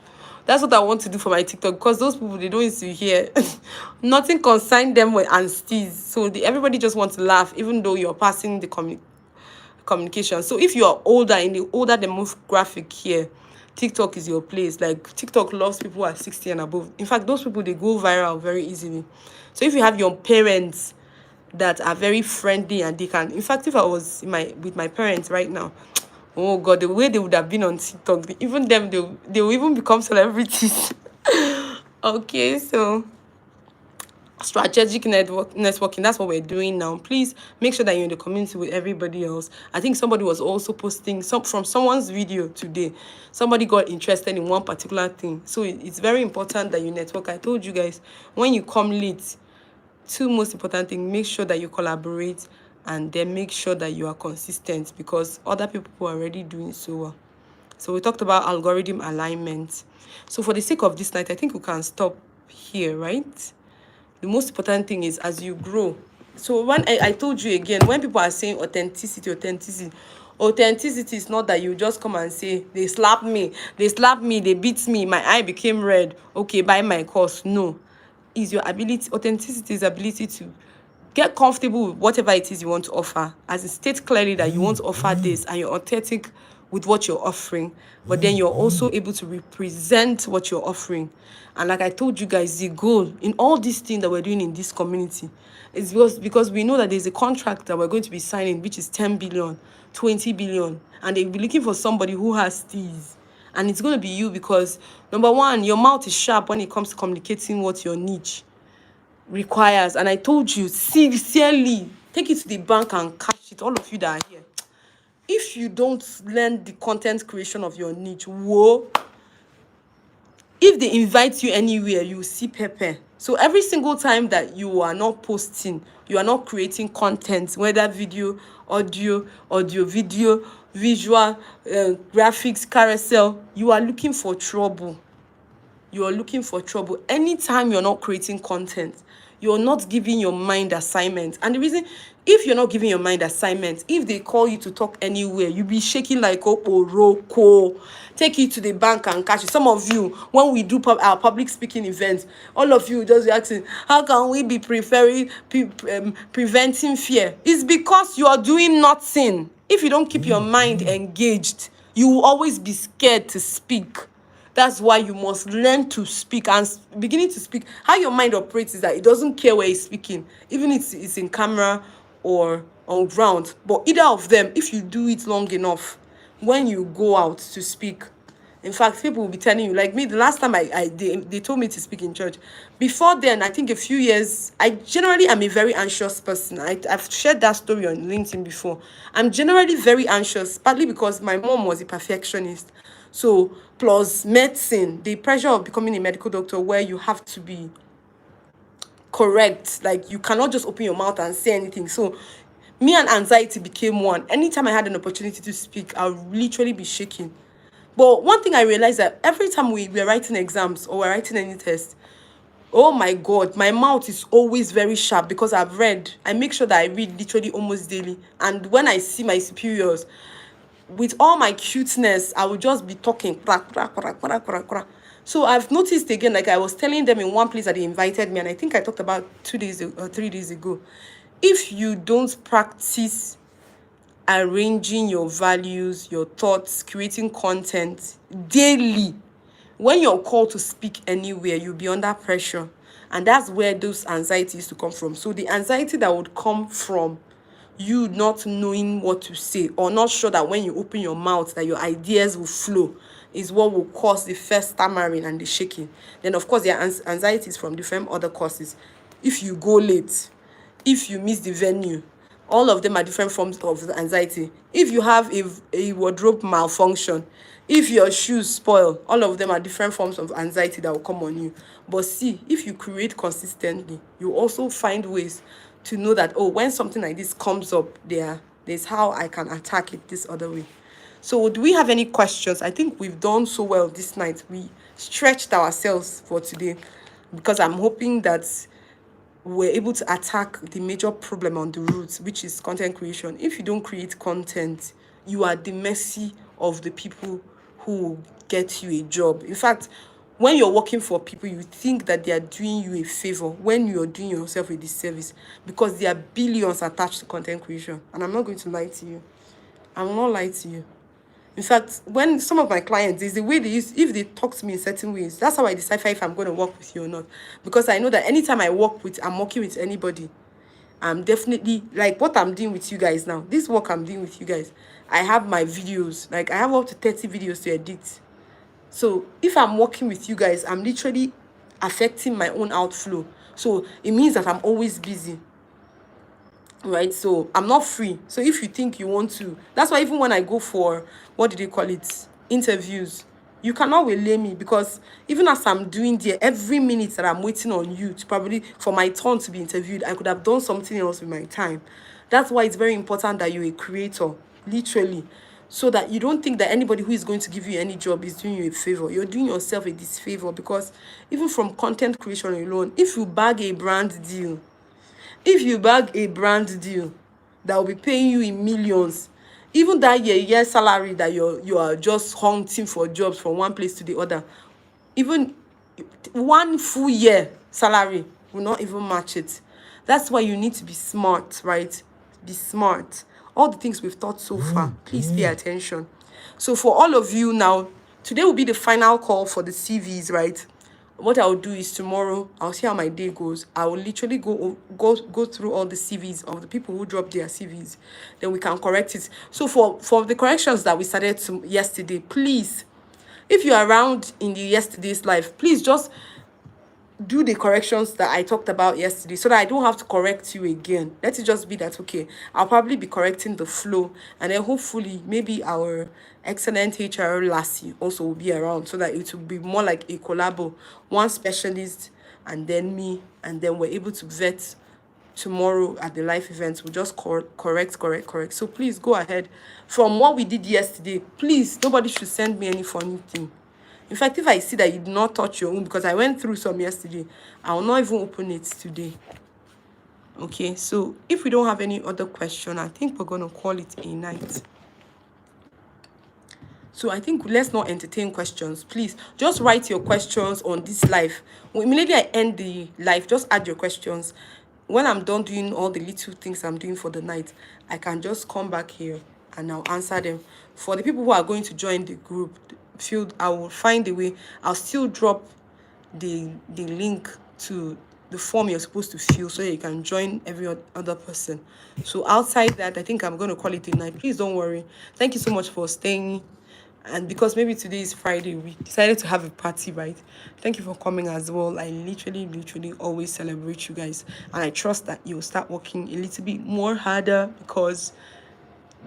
That's what I want to do for my TikTok, because those people, they don't used to hear. Nothing concern them with and steez. So everybody just wants to laugh, even though you're passing the communication. So if you are older, in the older demographic here, TikTok is your place. Like TikTok loves people at 60 and above. In fact, those people, they go viral very easily. So if you have your parents that are very friendly and they can, in fact, if I was with my parents right now, oh God, the way they would have been on TikTok, even them, they will even become celebrities. Okay, so strategic networking, that's what we're doing now. Please make sure that you're in the community with everybody else. I think somebody was also posting from someone's video today. Somebody got interested in one particular thing. So it's very important that you network. I told you guys, when you come late, two most important things, make sure that you collaborate, and then make sure that you are consistent, because other people are already doing so well. So we talked about algorithm alignment. So for the sake of this night, I think we can stop here, right? The most important thing is as you grow. So when I told you again, when people are saying authenticity is not that you just come and say, they slapped me, they beat me, my eye became red, okay, buy my course. No. Is your ability, authenticity is ability to get comfortable with whatever it is you want to offer, as it states clearly that you want to offer this and you're authentic with what you're offering, but then you're also able to represent what you're offering. And like I told you guys, the goal in all these things that we're doing in this community is because we know that there's a contract that we're going to be signing, which is 10 billion, 20 billion, and they'll be looking for somebody who has these. And it's going to be you, because number one, your mouth is sharp when it comes to communicating what your niche requires. And I told you, sincerely, take it to the bank and cash it. All of you that are here, if you don't learn the content creation of your niche, whoa, if they invite you anywhere, you see pepper. So every single time that you are not posting, you are not creating content, whether video, audio, video, visual, graphics, carousel, you are looking for trouble. You are looking for trouble. Anytime you're not creating content, you're not giving your mind assignment. And the reason, if you're not giving your mind assignment, if they call you to talk anywhere, you'll be shaking like Oporoko. Take it to the bank and cash it. Some of you, when we do our public speaking events, all of you just asking, how can we be preventing fear? It's because you are doing nothing. If you don't keep your mind engaged, you will always be scared to speak. That's why you must learn to speak, and beginning to speak. How your mind operates is that it doesn't care where it's speaking, even if it's in camera or on ground. But either of them, if you do it long enough, when you go out to speak, in fact, people will be telling you, like me, the last time they told me to speak in church. Before then, I think a few years, I generally am a very anxious person. I've shared that story on LinkedIn before. I'm generally very anxious, partly because my mom was a perfectionist. So, plus medicine, the pressure of becoming a medical doctor, where you have to be correct. Like, you cannot just open your mouth and say anything. So, me and anxiety became one. Anytime I had an opportunity to speak, I would literally be shaking. But one thing I realized, that every time we're writing exams or we're writing any test, oh my God, my mouth is always very sharp, because I make sure that I read literally almost daily. And when I see my superiors, with all my cuteness, I would just be talking. So I've noticed again, like I was telling them in one place that they invited me, and I think I talked about 2 days or 3 days ago. If you don't practice arranging your values, your thoughts, creating content daily, when you're called to speak anywhere, you'll be under pressure. And that's where those anxieties to come from. So the anxiety that would come from you not knowing what to say, or not sure that when you open your mouth that your ideas will flow, is what will cause the first stammering and the shaking. Then of course there are anxieties from different other causes. If you go late, if you miss the venue, all of them are different forms of anxiety. If you have a wardrobe malfunction, if your shoes spoil, all of them are different forms of anxiety that will come on you. But see, if you create consistently, you also find ways to know that, oh, when something like this comes up, there's how I can attack it this other way. So do we have any questions? I think we've done so well this night. We stretched ourselves for today, because I'm hoping that we're able to attack the major problem on the roots, which is content creation. If you don't create content, you are the mercy of the people who get you a job. In fact, when you're working for people, you think that they are doing you a favor when you're doing yourself a disservice, because there are billions attached to content creation. And I'm not going to lie to you. I will not lie to you. In fact, when some of my clients, there's the way they use, if they talk to me in certain ways, that's how I decipher if I'm going to work with you or not. Because I know that anytime I'm working with anybody, I'm definitely, like what I'm doing with you guys now, this work I'm doing with you guys, I have my videos, like I have up to 30 videos to edit. So if I'm working with you guys, I'm literally affecting my own outflow. So it means that I'm always busy. Right, so I'm not free. So if you think you want to, that's why even when I go for, what do they call it, interviews, you cannot waylay me, because even as I'm doing there, every minute that I'm waiting on you to probably for my turn to be interviewed, I could have done something else with my time. That's why it's very important that you're a creator, literally, so that you don't think that anybody who is going to give you any job is doing you a favor. You're doing yourself a disfavor, because even from content creation alone, if you bag a brand deal, that will be paying you in millions, even that year salary that you are just hunting for jobs from one place to the other, even one full year salary will not even match it. That's why you need to be smart, right? Be smart. All the things we've taught so far, please pay attention. So for all of you now, today will be the final call for the CVs, right? What I'll do is tomorrow, I'll see how my day goes. I will literally go through all the CVs of the people who dropped their CVs. Then we can correct it. So for the corrections that we started yesterday, please, if you're around in the yesterday's live, please just do the corrections that I talked about yesterday, so that I don't have to correct you again. Let it just be that, okay, I'll probably be correcting the flow, and then hopefully maybe our excellent HR lassie also will be around, so that it will be more like a collabo, one specialist and then me, and then we're able to vet tomorrow at the live event. We'll just correct. So please go ahead. From what we did yesterday, please, nobody should send me any funny thing. In fact, if I see that you did not touch your own, because I went through some yesterday, I will not even open it today. Okay, so if we don't have any other question, I think we're going to call it a night. So I think let's not entertain questions. Please, just write your questions on this live. Immediately I end the live, just add your questions. When I'm done doing all the little things I'm doing for the night, I can just come back here and I'll answer them. For the people who are going to join the group, I will find a way. I'll still drop the link to the form you're supposed to fill, so that you can join every other person. So outside that, I think I'm going to call it a night. Please don't worry. Thank you so much for staying. And because maybe today is Friday, we decided to have a party, right? Thank you for coming as well. I literally always celebrate you guys. And I trust that you'll start working a little bit more harder, because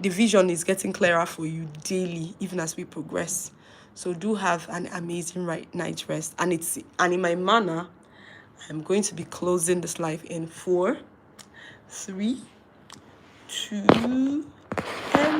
the vision is getting clearer for you daily, even as we progress. So do have an amazing night rest. And in my manner, I'm going to be closing this live in 4, 3, 2, and